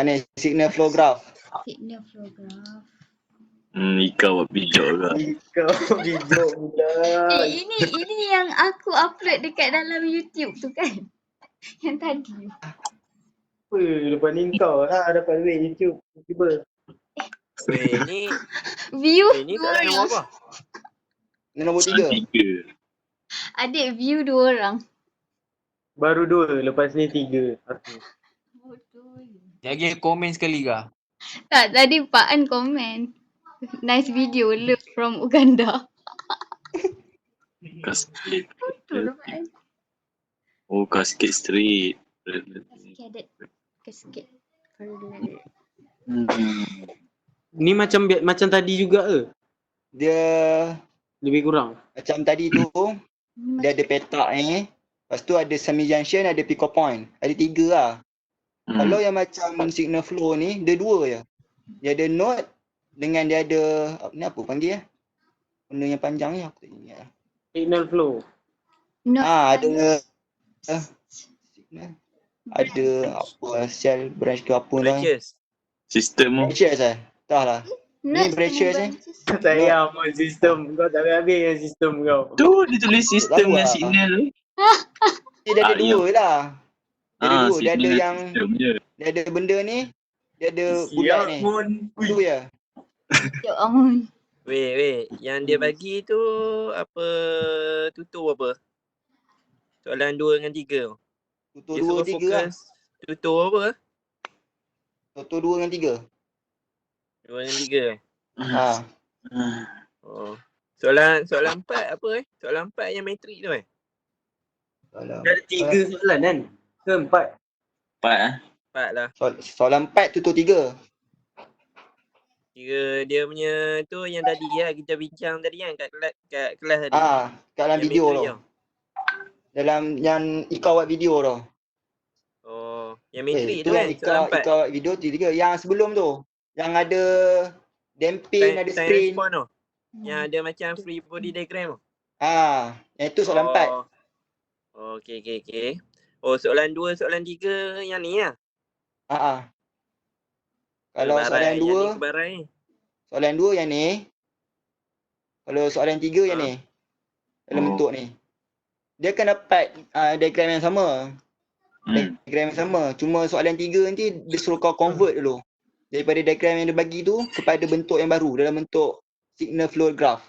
Ni signal flow graph. Signal flow graph. Ika buat bijak juga. Ika bijak pula. Ini yang aku upload dekat dalam YouTube tu kan. Yang tadi. Apa lepas ni kau lah dapat duit YouTube tiba. Ni view ni 2 tak ada orang. nombor apa? Ni nombor 3. Adik view 2 orang. Baru 2, lepas ni 3. Lagi komen sekali kah? Tak, tadi Pak An komen. Nice video, love from Uganda. Cascade. Betul lah. Oh, Cascade Street. Cascaded. Cascade. Ni macam tadi juga ke? Dia Lebih kurang. macam tadi tu, dia ada petak ni. Lepas tu ada semi junction, ada pick off point. Ada 3 lah. Kalau yang macam signal flow ni, dia 2 je. Dia ada node dengan dia ada, ni apa panggil benda yang panjang ni aku tak ingat lah. Signal flow. Ada signal. Ada apa, cell branch ke apa dah. Branches. Sistem tu. Branches lah. Tak lah. Ni branches ni. Kau tak payah pun sistem. Kau tak payah habis yang sistem kau. Tu dia tulis sistem dengan signal tu. Dia ada 2 lah. Dia ada 2. Dia ada signal yang sistem je. dia ada benda ni. Dia ada bulat ni. Tu je. Ya ampun. Wait. Yang dia bagi tu apa tutur apa? Soalan 2 dengan 3 tu. Tutur Dia 2, suruh 3 lah. fokus tutur apa? Tutur 2 dengan 3. 2 dengan 3 Ha. Oh. Soalan 4 apa Soalan 4 yang matrik tu Soalan Ada 3 soalan kan? Ke 4? 4 4 lah. Soalan 4 tutur 3. Kira dia punya tu yang tadi lah kita bincang tadi kan kat kelas tadi. Kat dalam Yang video matrik tu. Dalam yang Ika buat video tu. Oh, yang matrik tu tu kan yang soalan 4. Ika buat video tu 3. Yang sebelum tu. Yang ada damping, ada screen. Respond tu. Yang ada macam free body diagram tu. Yang itu soalan 4. Oh, okey. Oh, soalan 2, soalan 3 yang ni lah. Kalau soalan 2, kebarai ni. soalan 2 yang ni. Kalau soalan 3 yang ni. Dalam bentuk ni. Dia akan dapat diagram yang sama. Diagram yang sama. Cuma soalan 3 nanti dia suruh kau convert dulu. Daripada diagram yang dia bagi tu kepada bentuk yang baru dalam bentuk signal flow graph.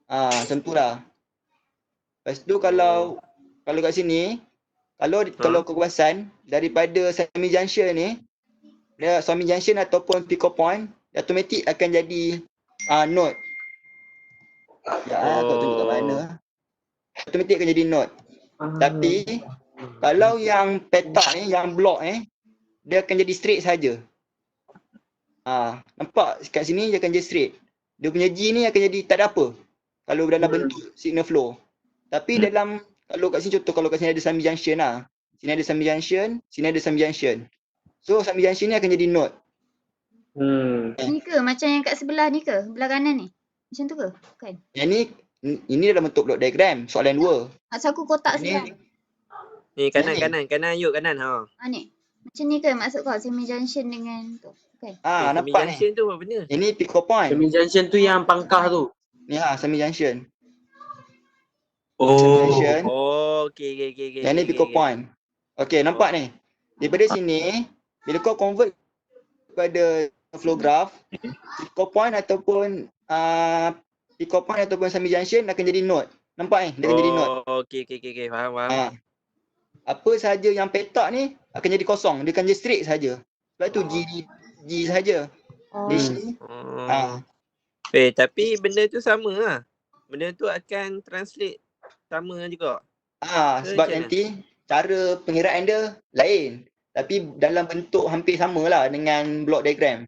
Macam tu lah. Lepas tu kalau kat sini, kalau kau perasan daripada semi junction ni, dia semi junction ataupun pick off point, automatik akan jadi node. Kau tunjuk kat mana. Automatik akan jadi node. Tapi kalau yang petak ni, yang block ni, dia akan jadi straight saja. Nampak kat sini dia akan jadi straight. Dia punya G ni akan jadi tak ada apa. Kalau dalam bentuk signal flow. Tapi dalam, kalau kat sini contoh, kalau kat sini ada semi junction lah. Sini ada semi junction, sini ada semi junction. So semi junction ni akan jadi node. Ni ke macam yang kat sebelah ni ke? Belah kanan ni? Macam tu ke? Bukan. Yang ni, ini dalam bentuk block diagram. Soalan 2. Maksud aku kotak sebelah. Ni kanan yuk kanan Ni. Macam ni ke maksud kau semi junction dengan tu? Bukan. Nampak ni. Junction tu apa benda? Ini pick off point. Semi junction tu yang pangkah tu. Ni semi junction. Oh. Okey. Yang ni pick off point. Okey, nampak ni. Daripada sini, bila kau convert kepada flow graph, pick off point ataupun semi junction akan jadi node. Nampak ni? Dia akan jadi node. Okey. Faham. Apa sahaja yang petak ni akan jadi kosong. Dia akan jadi straight saja. Sebab tu G saja. Tapi benda tu sama lah. Benda tu akan translate sama juga. Sebab nanti cara pengiraan dia lain. Tapi dalam bentuk hampir sama lah dengan block diagram.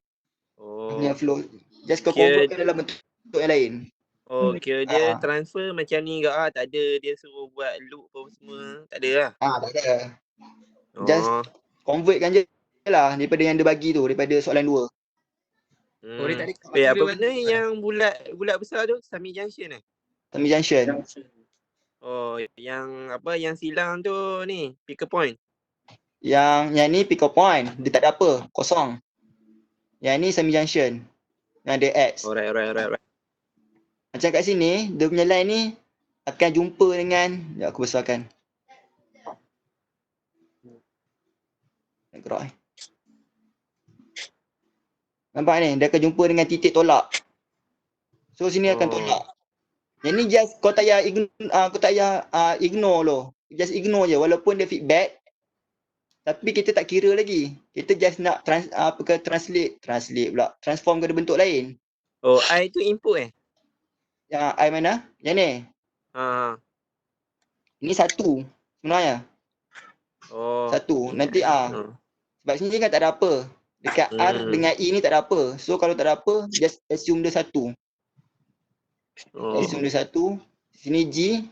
Punya flow. Just kau convert ke dalam bentuk yang lain. Kira dia transfer macam ni ke tak ada dia suruh buat loop apa semua. Tak ada lah. Tak ada. Just convertkan je lah daripada yang dia bagi tu, daripada soalan 2. Apa benda yang bulat besar tu? Semi junction Semi junction. Yang silang tu ni, pick a point. Yang ni pick off point. Dia tak ada apa, kosong. Yang ni semi junction. Yang ada X. Alright. Macam kat sini, dia punya line ni akan jumpa dengan, aku besarkan. Nak gerak Nampak ni, dia akan jumpa dengan titik tolak. So sini akan tolak. Yang ni just kau tak payah ignore loh. Just ignore je walaupun dia feedback. Tapi kita tak kira lagi. Kita just nak translate pula. Transform ke bentuk lain. I tu input Yang I mana? Yang ni. Ha. Ini satu sebenarnya. Oh. Satu. Nanti Hmm. sebab sini kan tak ada apa. Dekat R dengan E ni tak ada apa. So kalau tak ada apa, just assume dia satu. Oh. Assume dia satu. Sini G,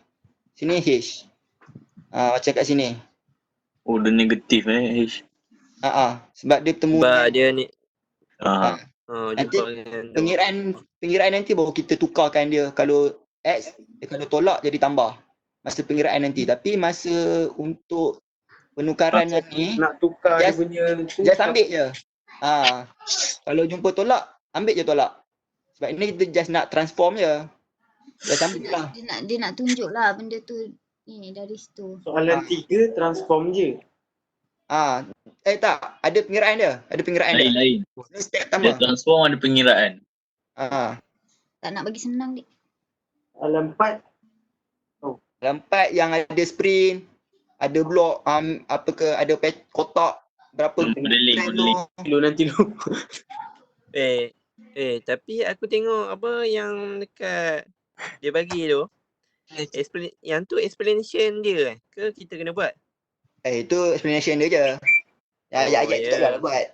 sini H. Macam kat sini. Oh, dia negatif H. Sebab dia bertemu Sebab dengan dia ni nanti jumpa dengan tu. pengiraan nanti baru kita tukarkan dia. Kalau X, kalau tolak jadi tambah. Masa pengiraan nanti. Tapi masa untuk penukaran ni, Nak tukar dia just, punya tu. just ambil je. Kalau jumpa tolak, ambil je tolak. Sebab ini kita just nak transform je. Just ambil je lah. Dia nak tunjuk lah benda tu ni dari situ. Soalan 3 transform je. Tak, ada pengiraan dia. Ada pengiraan dia. Lain. Ini step Dia pertama. transform ada pengiraan. Tak nak bagi senang dik. Soalan 4. Lampat yang ada sprint, ada blok, ada kotak berapa Modeling. Nanti dulu. Tapi aku tengok apa yang dekat dia bagi tu. Yang tu explanation dia ke kita kena buat? Itu explanation dia je. Ayat-ayat tu tak nak buat.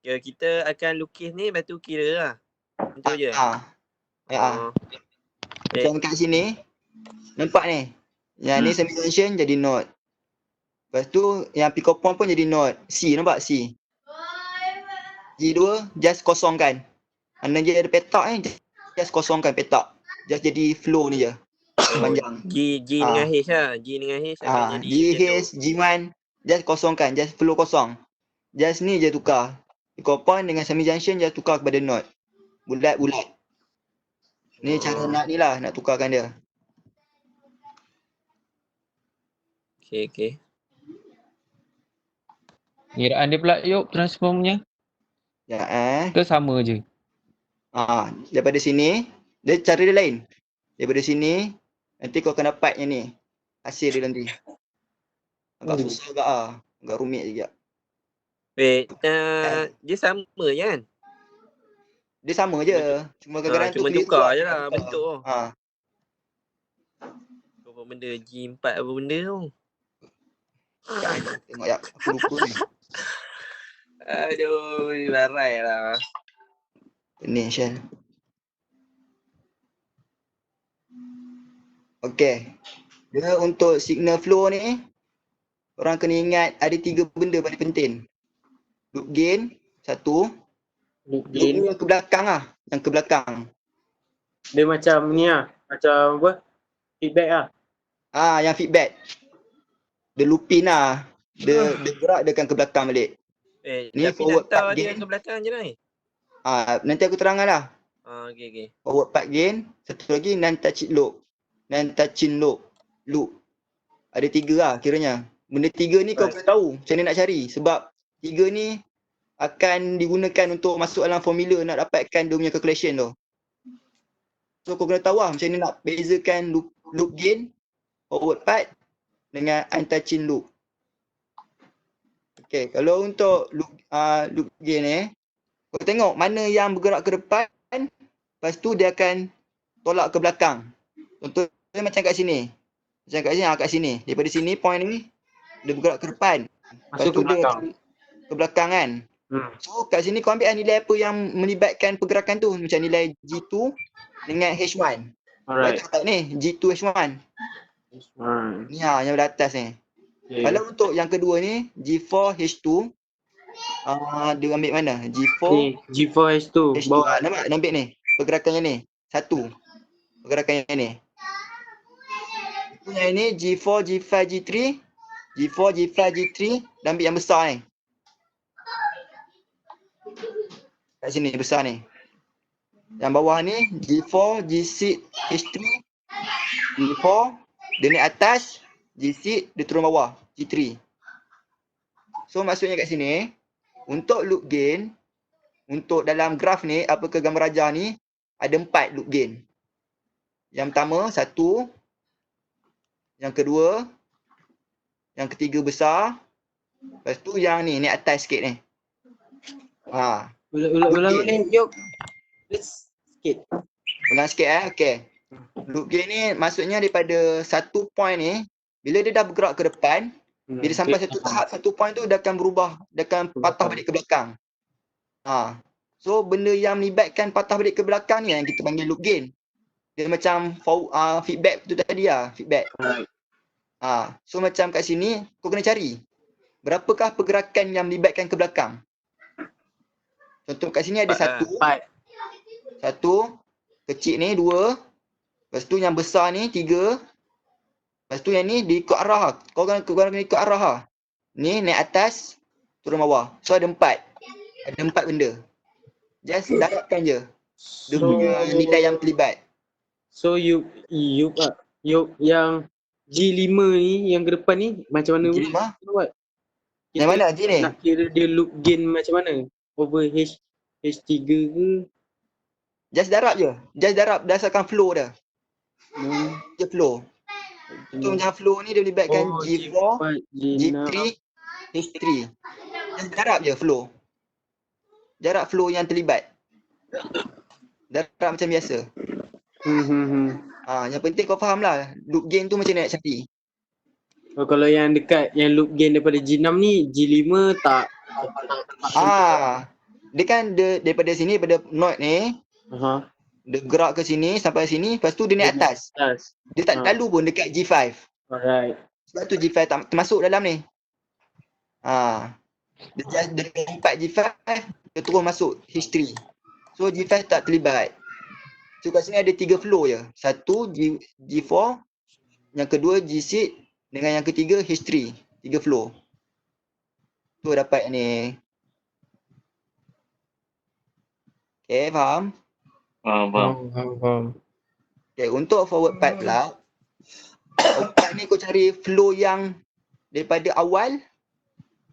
Kira kita akan lukis ni, lepas tu kira lah. Itu je. Macam kat sini, nampak ni. Yang ni semi junction jadi node. Lepas tu yang pico point pun jadi node. C, nampak C. G2 just kosongkan. Mana je ada petak ni, just kosongkan petak. Just jadi flow ni je. Panjang. G dengan H lah. G dengan H akan jadi G, H, G1 just kosongkan, just flow kosong. Just ni je tukar. Pico point dengan semi junction just tukar kepada node. Bulat-bulat. Ni cara nak tukarkan dia. Okay. Kiraan dia pula Yop transformnya. Ke sama je? Daripada sini, dia cara dia lain. Daripada sini, nanti kau akan dapat yang ni. Hasil dia nanti. Agak susah agak agak rumit juga. Dia sama je kan? Dia sama je. Cuma kadang-kadang cuma tu tukar je lah bentuk tu. Apa benda G4 apa benda tu? Tengok ya, aku lupa ni. Aduh, larai lah. Ni Syal. Okey. Dia untuk signal flow ni, orang kena ingat ada 3 benda paling penting. Loop gain, satu. Loop gain yang ke belakang lah. Yang ke belakang. Dia macam ni lah. Macam apa? Feedback lah. Yang feedback. Dia looping lah. Dia gerak, dia akan ke belakang balik. Ni tapi forward nak tahu part dia gain. ke belakang je lah ni. Nanti aku terangkan lah. Okay. Forward part gain. Satu lagi non-touching loop. Non-touching loop. Ada 3 lah kiranya. Benda 3 ni kau perlu tahu macam mana nak cari. Sebab 3 ni akan digunakan untuk masuk dalam formula nak dapatkan dia punya calculation tu. So kau kena tahu lah macam mana nak bezakan loop gain, forward part dengan untouching loop. Okay, kalau untuk loop gain ni, kau tengok mana yang bergerak ke depan, lepas tu dia akan tolak ke belakang. Contohnya macam kat sini. Kat sini. Daripada sini point ni, dia bergerak ke depan. Lepas tu dia akan ke belakang kan. So kat sini kau ambil nilai apa yang melibatkan pergerakan tu. Macam nilai G2 dengan H1. Alright. Ni G2 H1. Ni yang belah atas ni. Kalau untuk yang kedua ni G4 H2, dia ambil mana? G4 H2. Bawah. Nampak ni. Pergerakannya ni. Satu. Pergerakannya ni. Yang ni G4, G5, G3. G4, G5, G3. Dan ambil yang besar ni. Kat sini besar ni. Yang bawah ni G4, G6, H3. G4. Dia naik atas. G6. Dia turun bawah. G3. So maksudnya kat sini. Untuk loop gain. Untuk dalam graf ni. Apakah gambar rajah ni. Ada 4 loop gain. Yang pertama 1. Yang kedua. Yang ketiga besar. Lepas tu yang ni naik atas sikit ni. Ulang ni, Yop. Sikit. Ulang sikit okey. Loop gain ni maksudnya daripada satu point ni, bila dia dah bergerak ke depan, bila sampai satu tahap, satu point tu dia akan berubah, dia akan patah balik ke belakang. So benda yang melibatkan patah balik ke belakang ni yang kita panggil loop gain. Dia macam feedback tu tadi feedback. So macam kat sini kau kena cari berapakah pergerakan yang melibatkan ke belakang. Contoh kat sini ada satu, kecil ni 2, lepas tu yang besar ni 3, lepas tu yang ni dia ikut arah. Kau kena ikut arah. Ni naik atas, turun bawah. So ada 4. Ada 4 benda. Just darabkan je. Dia punya nilai yang terlibat. So you yang G5 ni yang ke depan ni macam mana G5? buat? Yang mana G ni? Nak kira dia loop gain macam mana? Over H3 ke? Just darab je. Just darab berdasarkan flow dia. Dia flow. So macam flow ni dia melibatkan G4, G3, H3. Just darab je flow. Darab flow yang terlibat. Darab macam biasa. Yang penting kau faham lah loop gain tu macam mana nak cari. Kalau yang dekat yang loop gain daripada G6 ni, G5 tak. Dia kan daripada sini, daripada node ni, dia gerak ke sini sampai sini, lepas tu dia naik atas. Dia tak lalu pun dekat G5. Alright. Sebab tu G5 tak termasuk dalam ni. Dia empat G5, dia turun masuk H3. So G5 tak terlibat. So kat sini ada 3 flow je. Satu G4, yang kedua G6 dengan yang ketiga H3. 3 flow. Tu dapat ni. Okay, faham? Faham. Okay, untuk forward path pula, forward path ni kau cari flow yang daripada awal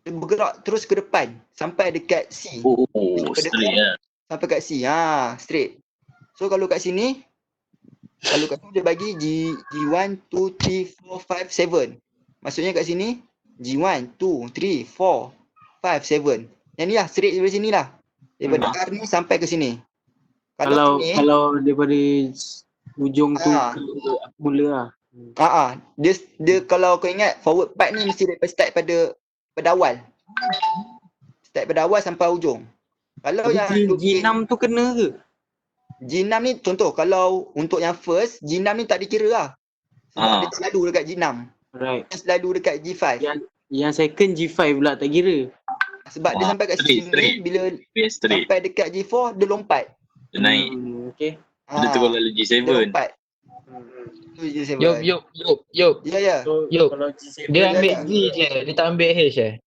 dia bergerak terus ke depan sampai dekat C. Straight lah. Sampai kat C. Straight. So kalau kat sini, kalau kat sini dia bagi G1, 2, 3, 4, 5, 7. Maksudnya kat sini G1, 2, 3, 4, 5, 7. Yang ni lah, straight daripada sini lah. Daripada R ni sampai ke sini. Kalau daripada ujung tu ke mula lah. Dia kalau kau ingat forward path ni mesti daripada start pada awal. Start pada awal sampai ujung. Kalau yang G6 tu kena ke? G6 ni contoh kalau untuk yang first, G6 ni tak dikira lah. Sebab dia selalu dekat G6. Right. Dia selalu dekat G5. Yang second G5 pula tak kira. Sebab dia sampai kat sini bila sampai dekat G4 dia lompat. Dia naik. Okay. Dia terus lalu G7. Dia lompat. Tu G7. Yop. Ya. Kalau G7 Dia ambil G je, dia tak ambil H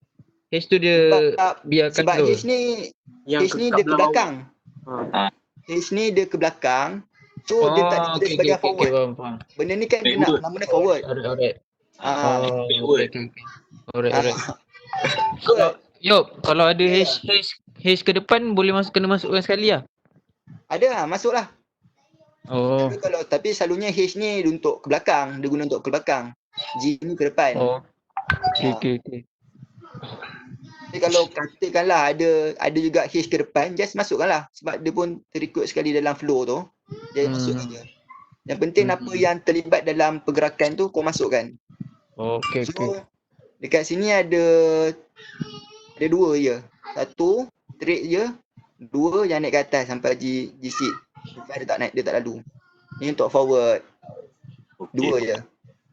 H tu dia biarkan sebab dulu. H ni dia ke belakang. H ni dia ke belakang. So dia tak dikira sebagai forward. Faham. Benda ni kan dia nak nama dia forward. Alright. Alright. Kalau ada H ke depan boleh kena masukkan sekali lah. Ada masuklah. Oh. Tapi selalunya H ni untuk ke belakang, dia guna untuk ke belakang. G ni ke depan. Okay. Tapi kalau katakanlah ada juga H ke depan, just masukkanlah sebab dia pun terikut sekali dalam flow tu. Jadi masukkan je. Yang penting apa yang terlibat dalam pergerakan tu kau masukkan. Okay. Dekat sini ada 2 je. Satu straight je, 2 yang naik ke atas sampai G6. Dia tak naik, dia tak lalu. Ni untuk forward. 2 je.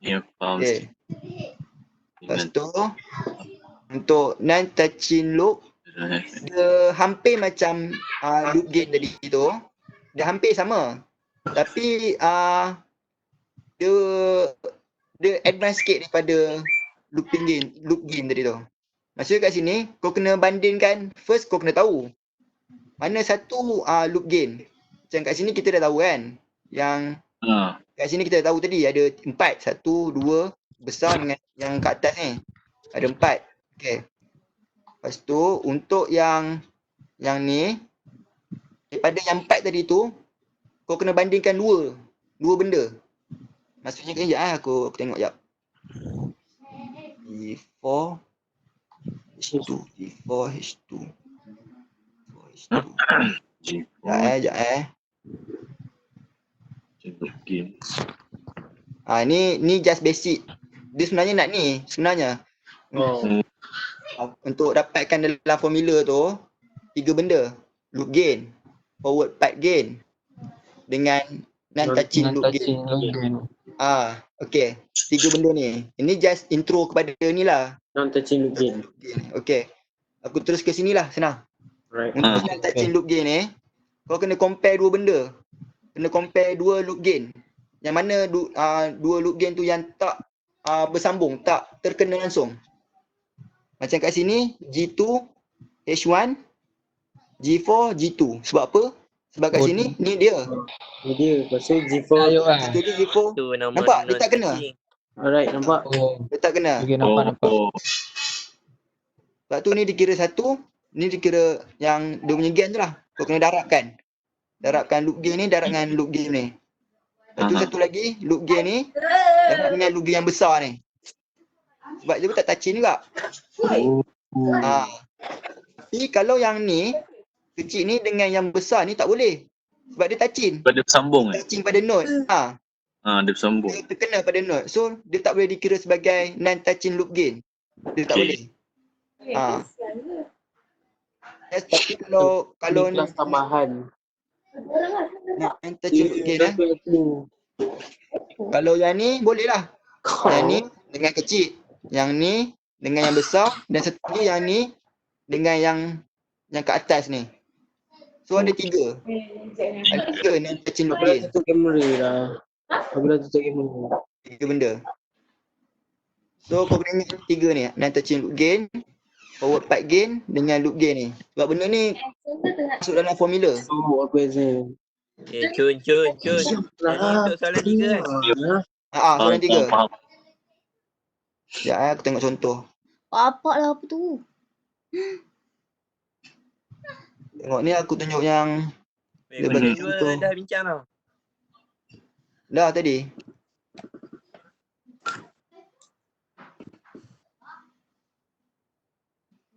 Ya, faham. Okay. Lepas tu untuk non-touching loop, dia hampir macam loop gain tadi tu. Dia hampir sama. Tapi dia advance sikit daripada loop gain tadi tu. Maksudnya kat sini kau kena bandingkan, first kau kena tahu mana satu loop gain. Macam kat sini kita dah tahu kan. Yang kat sini kita dah tahu tadi ada 4, 1, 2 besar dengan yang kat atas ni. Ada 4. Okay. Lepas tu untuk yang ni daripada yang 4 tadi tu kau kena bandingkan 2 benda. Maksudnya kan aku tengok jap. G4 H2 G4 H2 Sekejap. Okay. Ni just basic. Dia sebenarnya nak ni, sebenarnya. Untuk dapatkan dalam formula tu, 3 benda. Loop gain, forward pipe gain dengan non-touching loop gain. Okay. 3 benda ni. Ini just intro kepada ni lah. Non-touching loop gain. Okay. Aku terus ke sini lah, senang. Right. Untuk non-touching loop gain ni, kau kena compare 2 benda. Kena compare 2 loop gain. Yang mana 2 loop gain tu yang tak bersambung, tak terkena langsung. Macam kat sini, G2, H1, G4, G2. Sebab apa? Sebab kat sini, ni dia. Ni dia. Pasal G4. Satu lagi G4. Tu nama Nampak? Dia tak kena. Alright, nampak? Dia tak kena. Okay, nampak. Sebab tu ni dikira satu, ni dikira yang dia punya gain tu lah. Kau kena darabkan. Darabkan loop gain ni, darab dengan loop gain ni. Lepas tu satu lagi, loop gain ni, darab dengan loop gain yang besar ni. Sebab dia pun tak touching juga. Tapi kalau yang ni, kecil ni dengan yang besar ni tak boleh. Sebab dia touching. Sebab dia bersambung Touching pada node. dia bersambung. Dia terkena pada node. So, dia tak boleh dikira sebagai non-touching loop gain. Dia tak boleh. Yes, tapi kalau ni kelas tambahan. non-touching loop gain kalau yang ni boleh lah. Yang ni dengan kecil. Yang ni dengan yang besar. Dan satu lagi yang ni dengan yang kat atas ni. So ada 3. Ada 3 non-touching loop gain. Tutup kamera lah. Aku dah tutup kamera. 3 benda. So kau kena ingat 3 ni. Non-touching loop gain, forward pipe gain dengan loop gain ni. Sebab benda ni masuk dalam formula. Oh, aku exam. Cun. Jadi untuk soalan 3 kan? Soalan 3. Faham. Sekejap aku tengok contoh. Apa lah apa tu? Tengok ni aku tunjuk yang dia Kau bagi dua contoh. dah bincang tau. Dah tadi.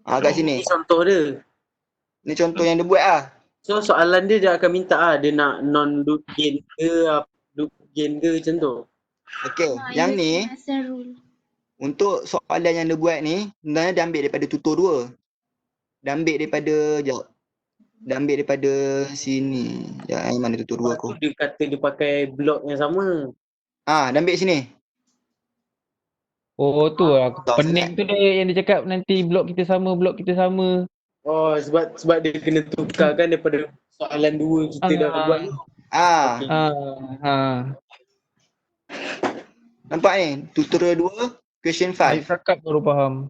Kat sini. Ni contoh dia. Ni contoh yang dia buat lah. So soalan dia akan minta dia nak non-loop gain ke, loop gain ke macam tu. Okay, yang ni untuk soalan yang dia buat ni sebenarnya dia ambil daripada tutor 2. Dia ambil daripada sini. Mana tutor 2 aku? Dia kata dia pakai blok yang sama. Dia ambil sini. Oh tu lah. Pening tu dia yang dia cakap nanti blok kita sama. Oh sebab dia kena tukarkan daripada soalan 2 kita dah buat. Nampak ni? Tutorial 2, question 5. Saya cakap baru faham.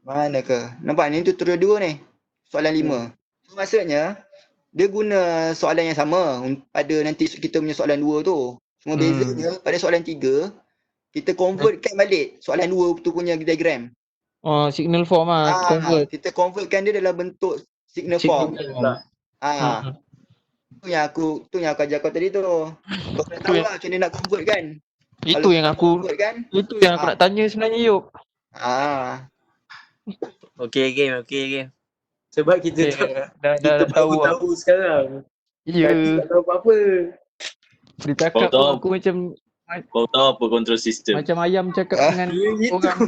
Mana ke? Nampak ni tutorial 2 ni. Soalan 5. So, maksudnya dia guna soalan yang sama pada nanti kita punya soalan 2 tu. Cuma bezanya pada soalan 3 kita convertkan balik soalan 2 tu punya diagram. Oh, signal form lah. Convert. Kita convertkan dia dalam bentuk signal form. Tu yang aku ajar kau tadi tu. Kau kena tahu lah macam mana nak convert kan. Itu yang aku nak tanya sebenarnya Yop. Okay game. Sebab kita dah tahu sekarang. Ya. Tak tahu apa-apa. Dia cakap aku macam Kau tahu apa control system? macam ayam cakap dengan orang.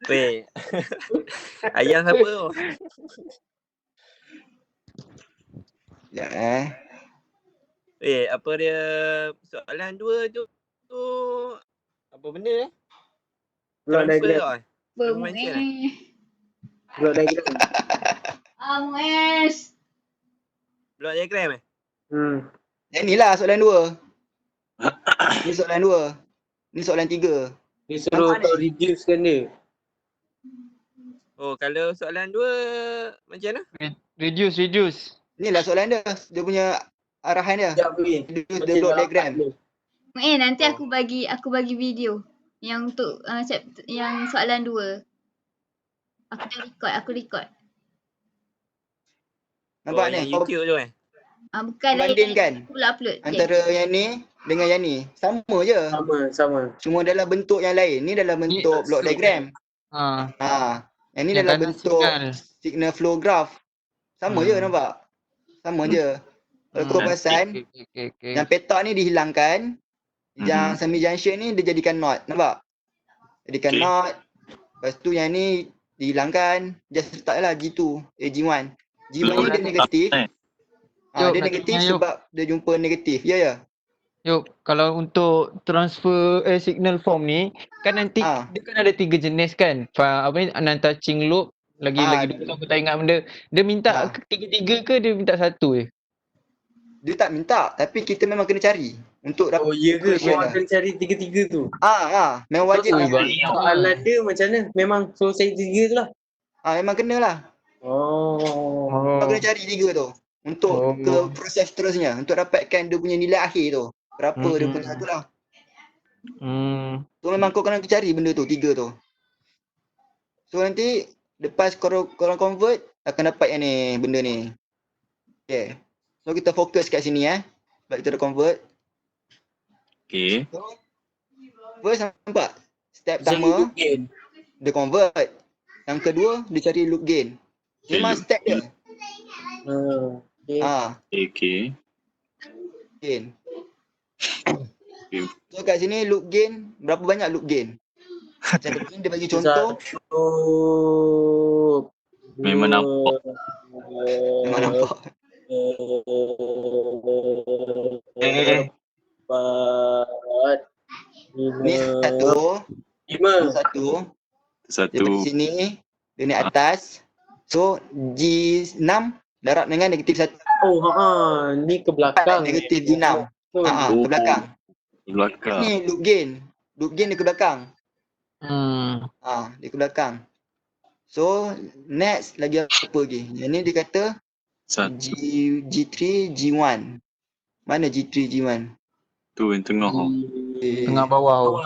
Weh. Ayam siapa tu? Weh, apa dia soalan 2 tu apa benda Blok diagram. Blok diagram. Ames. Blok diagram Yang ni lah soalan 2. Ni soalan 2. Ni soalan 3. Dia suruh kau reducekan dia. Oh, kalau soalan 2 macam mana? Reduce. Ni lah soalan dia. Dia punya arahan dia. Reduce the block diagram. Nanti aku bagi video yang untuk yang soalan 2. Aku record. Nampak ni? Kau YouTube tu Bukan bandingkan aku upload. antara yang ni dengan yang ni. Sama je. Sama. Cuma dalam bentuk yang lain. Ni dalam bentuk block diagram. Yang ni dalam bentuk signal flow graph. Sama je nampak? Sama je. Kalau kau perasan, yang petak ni dihilangkan, yang semi junction ni dia jadikan knot. Nampak? Jadikan knot. Lepas tu yang ni dihilangkan, just letak lah G2, G1. G1 ni dia negatif. Dia negatif sebab dia jumpa negatif. Ya, ya. Yuk, kalau untuk transfer signal form ni, kan nanti dia kan ada 3 jenis kan. Apa ni, non-touching loop, lagi dua aku tak ingat benda. Dia minta tiga-tiga ke dia minta satu je? Dia tak minta, tapi kita memang kena cari untuk dapat. Oh iya ke? Kau akan cari tiga-tiga tu? Memang wajib. Soalan dia macam mana? Memang selesai tiga tu lah? Memang kena lah. Kau kena cari tiga tu. Untuk ke proses seterusnya. Untuk dapatkan dia punya nilai akhir tu. Berapa dia punya tu lah. So memang kau kena cari benda tu, tiga tu. So nanti lepas korang convert, akan dapat yang ni, benda ni. Okay. So kita fokus kat sini sebab kita dah convert. Okay. So, first nampak step pertama dia convert. Yang kedua dia cari loop gain. Memang step dia. Okay. Gain. So kat sini loop gain, berapa banyak loop gain? Macam dia bagi contoh. Memang nampak. Memang nampak. Ni satu. Dia bagi sini. Dia naik atas. So G6 darab dengan negatif 1. Ni ke belakang. Negatif G6. Ke belakang. Belakang. Ni loop gain. Loop gain dia ke belakang. Dia ke belakang. So next lagi apa lagi? Yang ni dia kata G3 G1. Mana G3 G1? Tu yang tengah. Tengah bawah.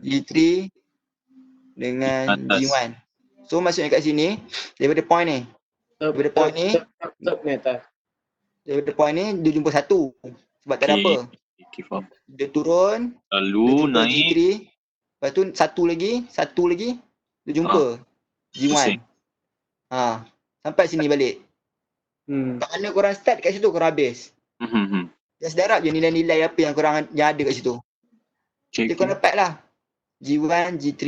G3 dengan G1. So maksudnya kat sini daripada point ni. Daripada point ni dia jumpa satu. Sebab tak ada apa. Dia turun. Lalu dia naik. G3. Lepas tu satu lagi dia jumpa G1. Sampai sini balik. Kat mana korang start, kat situ korang habis. Just darab je nilai-nilai apa yang korang yang ada kat situ. Jadi korang dapat lah G1, G3.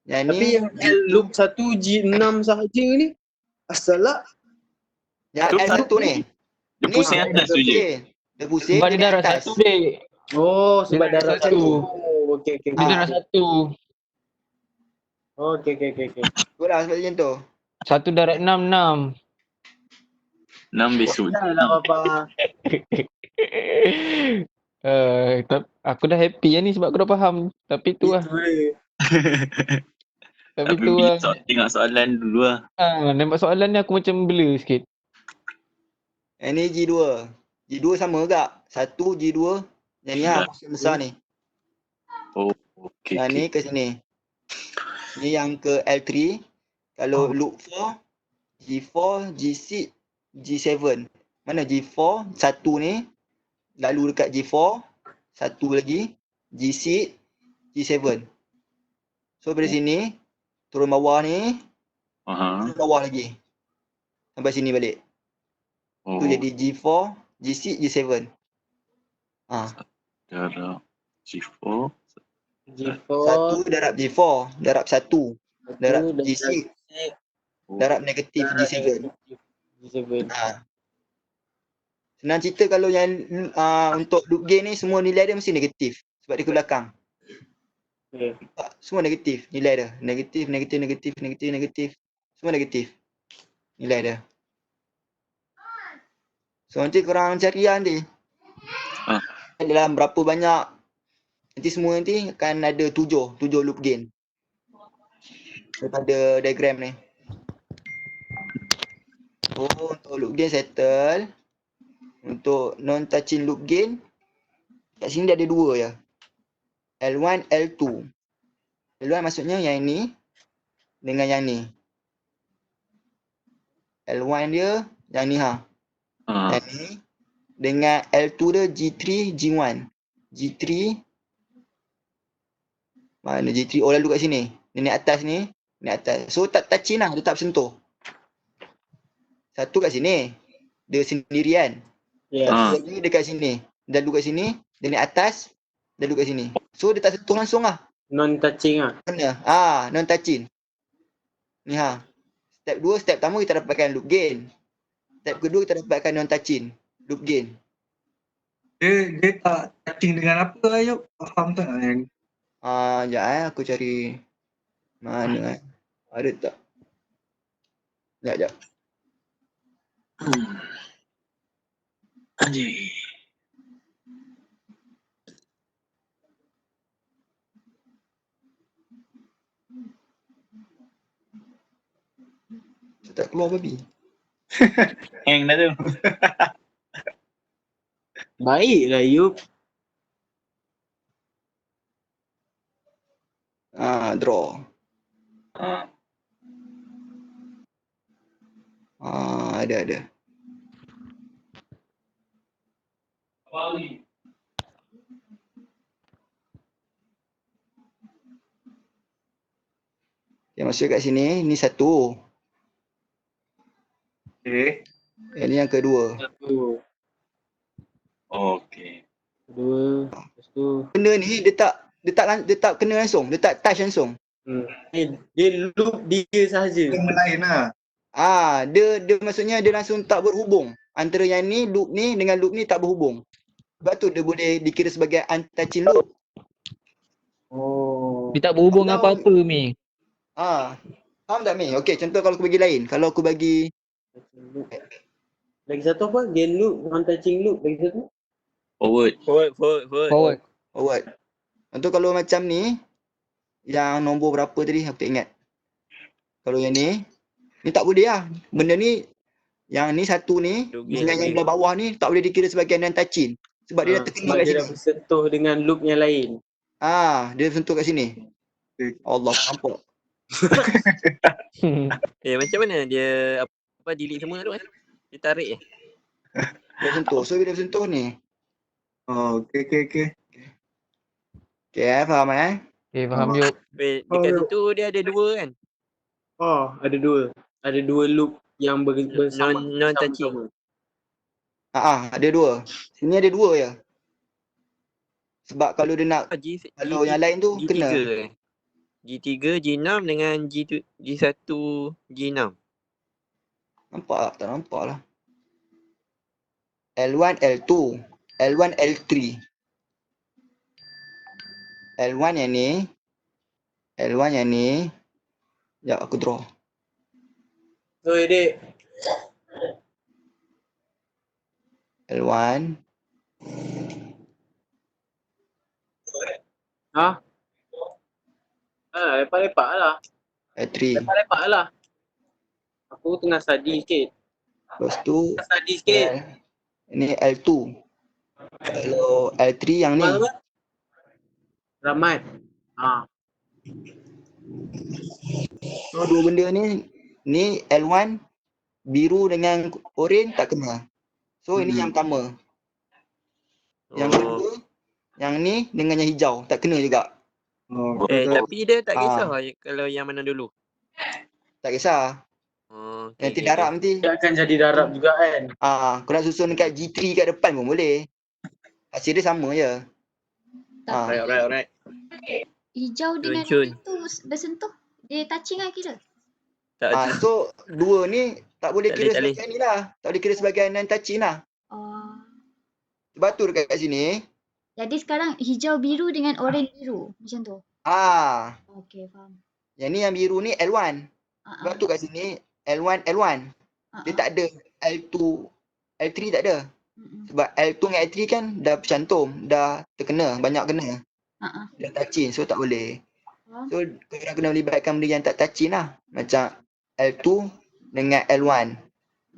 Yang tapi ni yang loop 1 G6 sahaja ni asal lah. yang L1 ni Dia pusing atas tu je. Dia pusing Sebab dia darah atas. satu dek. Sebab darah satu. Okey. Dia darah satu. Okey. Itulah sebab macam tu. Satu darab 6. 6 besok. Dah lah Papa. Aku dah happy ni sebab aku dah faham. Tapi tu lah. Tapi tu lah. Tengok soalan dulu lah. Nampak soalan ni aku macam blur sikit. Yang ni G2. G2 sama tak? Satu G2. Yang ni lah portion besar ni. Okay. Yang ni ke sini. Ni yang ke L3. Kalau loop 4, G4, G6, G7. Mana G4, satu ni. Lalu dekat G4, satu lagi. G6, G7. So dari sini, turun bawah ni. Turun bawah lagi. Sampai sini balik. Tu jadi G4, G6, G7. Darab G4. Satu darab G4. Darab satu. Darab G6. Darab negatif G7. Senang cerita kalau yang untuk loop gain ni semua nilai dia mesti negatif. Sebab dia ke belakang. Semua negatif nilai dia. Negatif. Semua negatif nilai dia. So nanti korang cari nanti. Dalam berapa banyak. Nanti semua nanti akan ada 7 loop gain. Daripada diagram ni. Untuk loop gain settle. Untuk non-touching loop gain. Kat sini dia ada 2 je. L1, L2. L1 maksudnya yang ni. Dengan yang ni. L1 dia yang ni Yang ni. Dengan L2 dia G3, G1. G3. Mana G3? Lalu kat sini. Dia naik atas ni. Naik atas. So tak touching lah. Dia tak bersentuh. Satu kat sini. dia sendiri kan. Yes. Satu lagi dekat sini. Dah duduk kat sini, dia naik atas, dah duduk kat sini. So dia tak sentuh langsung lah. Non touching ah. Kena. Non touching. Ni Step 2, step pertama kita dapatkan loop gain. Step kedua kita dapatkan non touching, loop gain. Dia tak touching dengan apa Ayub? Faham tak yang Sekejap aku cari mana ada tak? Sekejap. Anjir. Tak keluar babi. Hang dah tu. Baiklah Yub. Draw. Ada. Okay, masuk kat sini, ni satu. okay. Ini yang kedua. Satu. Okey. Kedua. Lepas tu. Benda ni dia tak kena langsung, dia tak touch langsung. Dia loop dia sahaja. Benda lain lah. Dia maksudnya dia langsung tak berhubung. Antara yang ni, loop ni dengan loop ni tak berhubung. Sebab tu dia boleh dikira sebagai untouching loop. Dia tak berhubung apa-apa Mi. Faham tak Mi? Okey, contoh kalau aku bagi lain. Kalau aku bagi Lagi satu apa? Gain loop, non touching loop. Lagi satu? Forward. Contoh kalau macam ni, yang nombor berapa tadi aku tak ingat. Kalau yang ni tak boleh lah. Benda ni, yang ni satu ni dengan yang belah bawah ni tak boleh dikira sebagai non touching. Sebab dia dah terkena kat dia sini. dah bersentuh dengan loop yang lain. Dia sentuh kat sini. Allah, nampak. Macam mana dia delete semua tu kan? Dia tarik Dia sentuh. So bila sentuh ni. Okay. Okay, faham Okay, faham Yub. Dekat situ dia ada dua kan? Ada dua. Ada dua loop yang bersama. Non touching. Ada dua. Sini ada dua je. Sebab kalau dia nak kalau yang lain tu G3 kena. G3, G6 dengan G1, G6. Nampak tak? Tak nampak lah. L1, L2, L1, L3. L1 yang ni. L1 yang ni. Sekejap aku draw. Oi dek. L1. Lepak-lepak lah. L3. Lepak-lepak lah. Aku tengah study sikit. Lepas tu Study sikit. Ini L2. Kalau L3 yang ni. Ramai. So dua benda ni L1 biru dengan oren tak kena. So ini yang pertama. Yang kedua, yang ni dengan yang hijau tak kena juga. Tapi dia tak kisah kalau yang mana dulu. Tak kisah. Nanti darab nanti. Dia akan jadi darab juga kan. Kau nak susun dekat G3 kat depan pun boleh. Hasil dia sama je. Alright. Hijau dengan Cun. itu bersentuh. Dia touching lah kira. So dua ni tak boleh Tak kira boleh. sebagai ni lah. Tak boleh kira sebagai non touching lah. Sebab tu dekat sini. Jadi sekarang hijau biru dengan oren biru. Macam tu. Okay, faham. Yang ni yang biru ni L1. Sebab tu kat sini L1. Dia tak ada L2, L3 tak ada. Sebab L2 dengan L3 kan dah bercantum, dah terkena, banyak kena. Dah touching, so tak boleh. So korang kena melibatkan benda yang tak touching lah. Macam L2 dengan L1,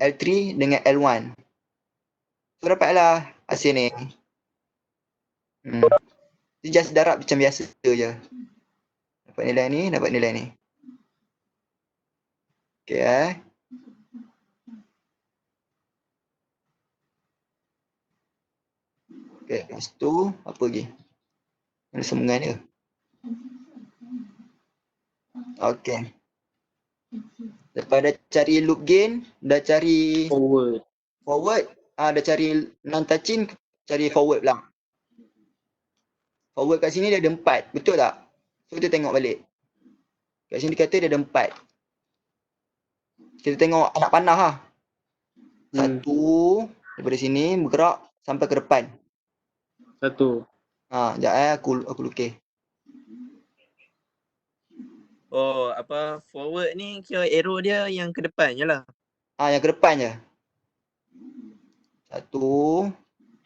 L3 dengan L1. So dapatlah hasil ni. Dia just darab macam biasa je. Dapat nilai ni. Okay Okay, lepas tu apa lagi? Ada sambungan dia. Okay. Lepas dah cari loop gain, dah cari forward. Forward, dia cari non-touching, cari forward pula. Forward kat sini dia ada 4, betul tak? So kita tengok balik. Kat sini dia kata dia ada 4. Kita tengok anak panah lah. Satu, daripada sini bergerak sampai ke depan. Satu. Sekejap aku lukis. Oh, apa forward ni kira arrow dia yang ke depan je lah. Yang ke depan je. Satu.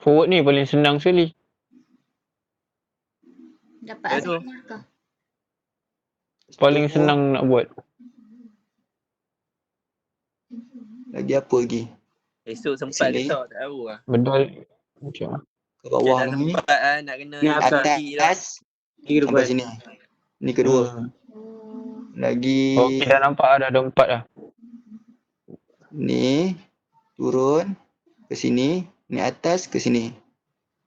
Forward ni paling senang sekali. Dapat Aduh. asal markah. Paling senang nak buat. Lagi apa lagi? Esok sempat ke Sini. tak tahu lah. Bedal. Macam Ke bawah Dah ni. sempat lah nak kena Ni atas. lagi lah. Sampai sini. Ni kedua. Lagi. Okey, dah nampak dah ada 4 dah. Ni turun ke sini, ni atas ke sini.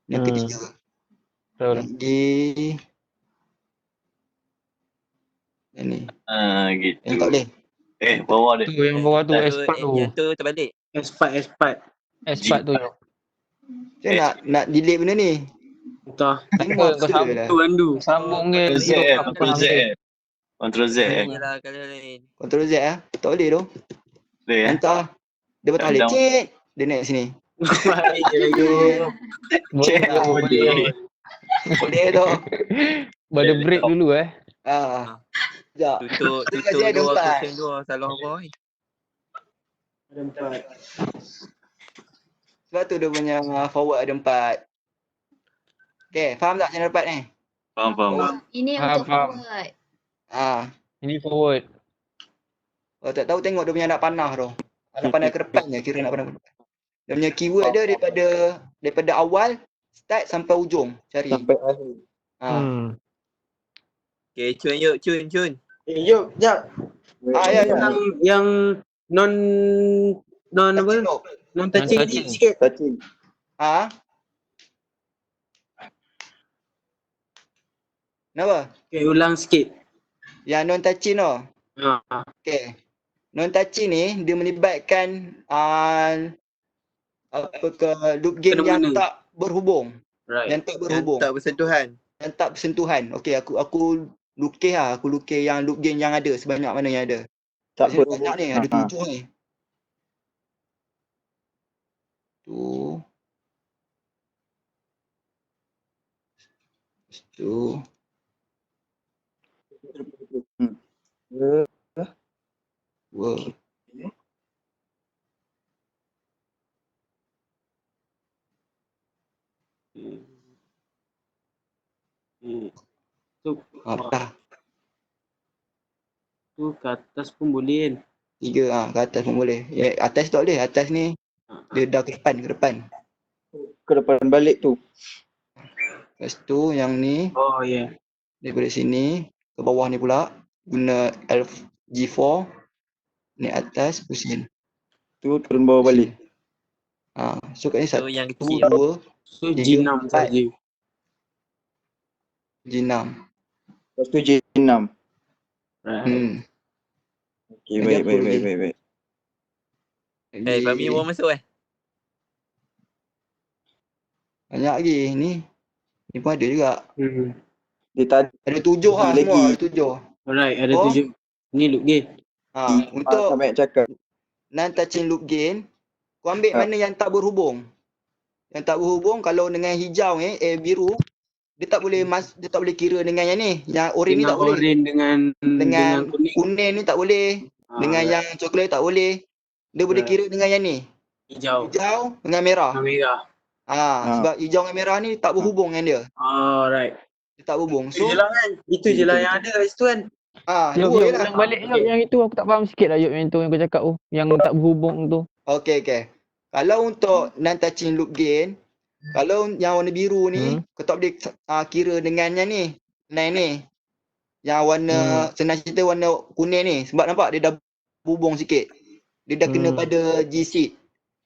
Yang ketiga. Betul. Lagi yang ni. Gitu. Yang tak boleh. Bawah dia. Tu yang bawah tu Satu, S4 tu. yang tu terbalik. S4. S4 tu. Saya nak delete benda ni. Entah. Tengok Kau sambung Tu andu. Sambung ke. Ctrl Z Ctrl Z Ctrl Z Yelah kalau lain. Ctrl Z tak boleh tu. Boleh Hantar. Dia patah balik. Down. Cik. Dia naik sini. Boleh. Boleh tu. Pada break dulu Sekejap. Tutup Kasi ada 4. question 2 salah boy. Ada 4. Sebab tu dia punya forward ada 4. Okay, faham tak cara dapat ni? Faham. Ini Faham, untuk faham. forward. Ini forward. Kalau tak tahu tengok dia punya anak panah tu. Anak panah ke depan je, kira anak panah ke depan. Dia punya keyword dia daripada awal start sampai ujung cari. Sampai akhir. Okay, Cun. Yuk, jap. Yang non apa? Non touching Non-touching. sikit. Touching. Kenapa? Okay, ulang sikit. Yang non touching tu. Okay. Non touching ni dia melibatkan loop game yang Fenomena. tak berhubung. Right. Yang tak berhubung. Tak bersentuhan. Yang tak bersentuhan. Okay, aku lukis lah. Aku lukis yang loop game yang ada. Sebanyak mana yang ada. Tak Kat sini banyak ni. Ada 7 ni. Tu. Wow. Tu Apa? tu ke atas pun boleh kan. 3 ke atas pun boleh. Atas tak boleh. Atas ni dia dah ke depan. Ke depan balik tu. Lepas tu yang ni Oh ya. daripada sini ke bawah ni pula guna G4 ni atas pusing. Tu turun bawah balik. So kat ni So 1, yang 2, kecil. So 3, G6 4. saja. G6. Lepas tu J6. Right. Okey, Lagi baik. apa lagi? Fahmi baru masuk Banyak lagi ni. Ni pun ada juga. Dia tak Ada 7 lah lagi. semua. Ada 7. Alright, ada 7. Ni loop game. Untuk sampai cakap. non-touching loop gain, kau ambil mana yang tak berhubung. Yang tak berhubung kalau dengan hijau ni, biru, dia tak boleh kira dengan yang ni. Yang oren ni tak boleh. Oren dengan kuning ni tak boleh. Dengan yang coklat tak boleh. Dia boleh kira dengan yang ni. hijau dengan merah. merah. Sebab hijau dengan merah ni tak berhubung dengan dia. Alright. Dia tak berhubung. Itu je lah kan. Itu je lah yang ada kat situ kan. Dua je lah. Ulang balik Yop, yang itu aku tak faham sikit lah Yop, yang tu yang kau cakap tu. Yang tak berhubung tu. Okay. Kalau untuk non-touching loop gain, kalau yang warna biru ni, kau tak boleh kira dengan yang ni. Line ni. Yang warna, senang cerita warna kuning ni. Sebab nampak dia dah berhubung sikit. Dia dah kena pada G-seed.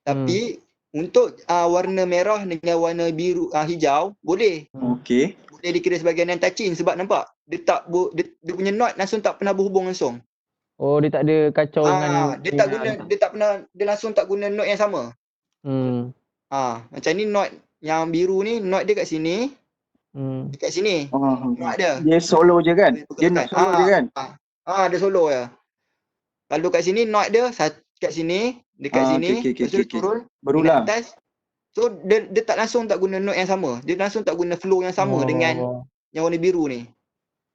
Tapi, untuk warna merah dengan warna biru, hijau, boleh. Okey. Boleh dikira sebagai non-touching sebab nampak dia punya knot langsung tak pernah berhubung langsung. Oh, dia tak ada kacau dengan dia langsung tak guna knot yang sama. Macam ni node yang biru ni, node dia kat sini. Dekat sini. Node dia. Dia solo je kan? Dia nak solo je kan? Dia solo je. Kalau kat sini node dia kat sini, dekat sini, lepas tu turun berulang. atas. So dia tak langsung tak guna node yang sama. Dia langsung tak guna flow yang sama dengan yang warna biru ni.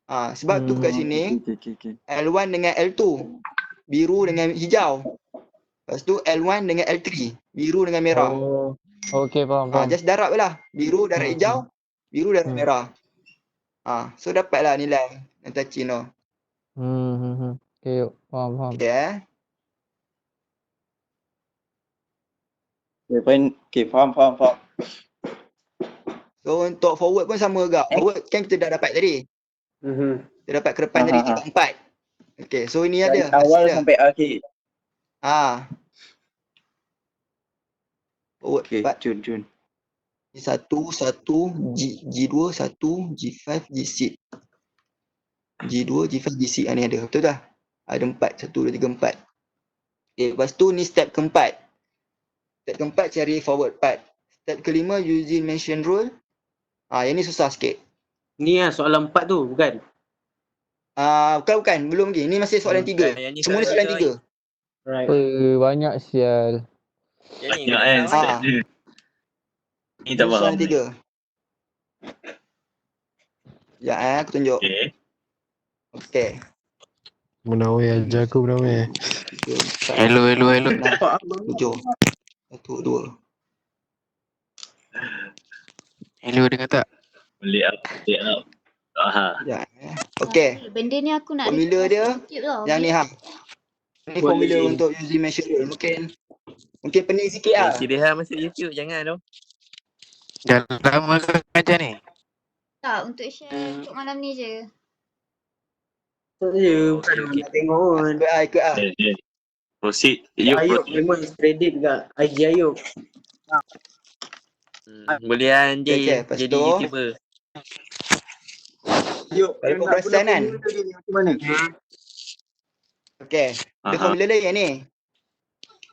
Sebab tu kat sini L1 dengan L2 biru dengan hijau. Lepas tu L1 dengan L3 biru dengan merah. Okey, faham. Just darab je lah. Biru darab hijau, biru darab merah. So dapatlah nilai yang touching tu. Okey, faham. Okay. Okay, faham. So untuk forward pun sama juga. Forward kan kita dah dapat tadi. Kita dapat ke depan tadi 3, 4. Okay, so ini dari ada awal hasil sampai akhir. Forward Okay, 4. Jun. G1, 1, G2, 1, G5, G6. G2, G5, G6 ni ada. Betul tak? Ada 4. 1, 2, 3, 4. Okay, lepas tu ni step keempat. Step keempat cari forward part. Step kelima using mention rule. Yang ni susah sikit. Ni lah soalan 4 tu, bukan? Bukan. Belum lagi. Ni masih soalan 3. Semua ni soalan 3. Right. Banyak sial. Banyak kan step dia. Ni tak faham. Soalan 3. Ya, aku tunjuk. Okay. Munawir ajar aku Munawir. Hello. 7. 1, 2. Hello, dengar tak? Boleh up. Ya. Okay. Benda ni aku nak Formula dia yang ni Ni Boleh. formula untuk using mention rule. Mungkin pening sikit lah. Kira masuk YouTube jangan tu. Dah lama kau ajar ni? Tak, untuk share untuk malam ni je. Tak je, bukan orang nak tengok pun. Ikut lah. Proceed. Ayub memang kredit kat IG Ayub. Boleh Andy Okay, lepas jadi tu YouTuber. kalau kau perasan kan. Macam mana? Okay. Dia formula dia yang ni.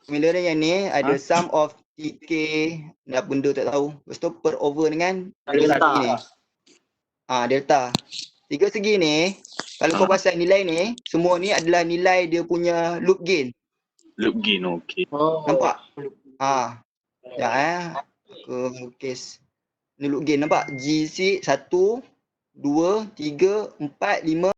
Formula dia yang ni ada sum of TK dah benda tak tahu. Lepas tu per over dengan Delta. ni. Delta. 3 segi ni kalau kau pasal nilai ni, semua ni adalah nilai dia punya loop gain. Loop gain, okay. Nampak? Aku case ni loop gain nampak? G6 1 2 3 4 5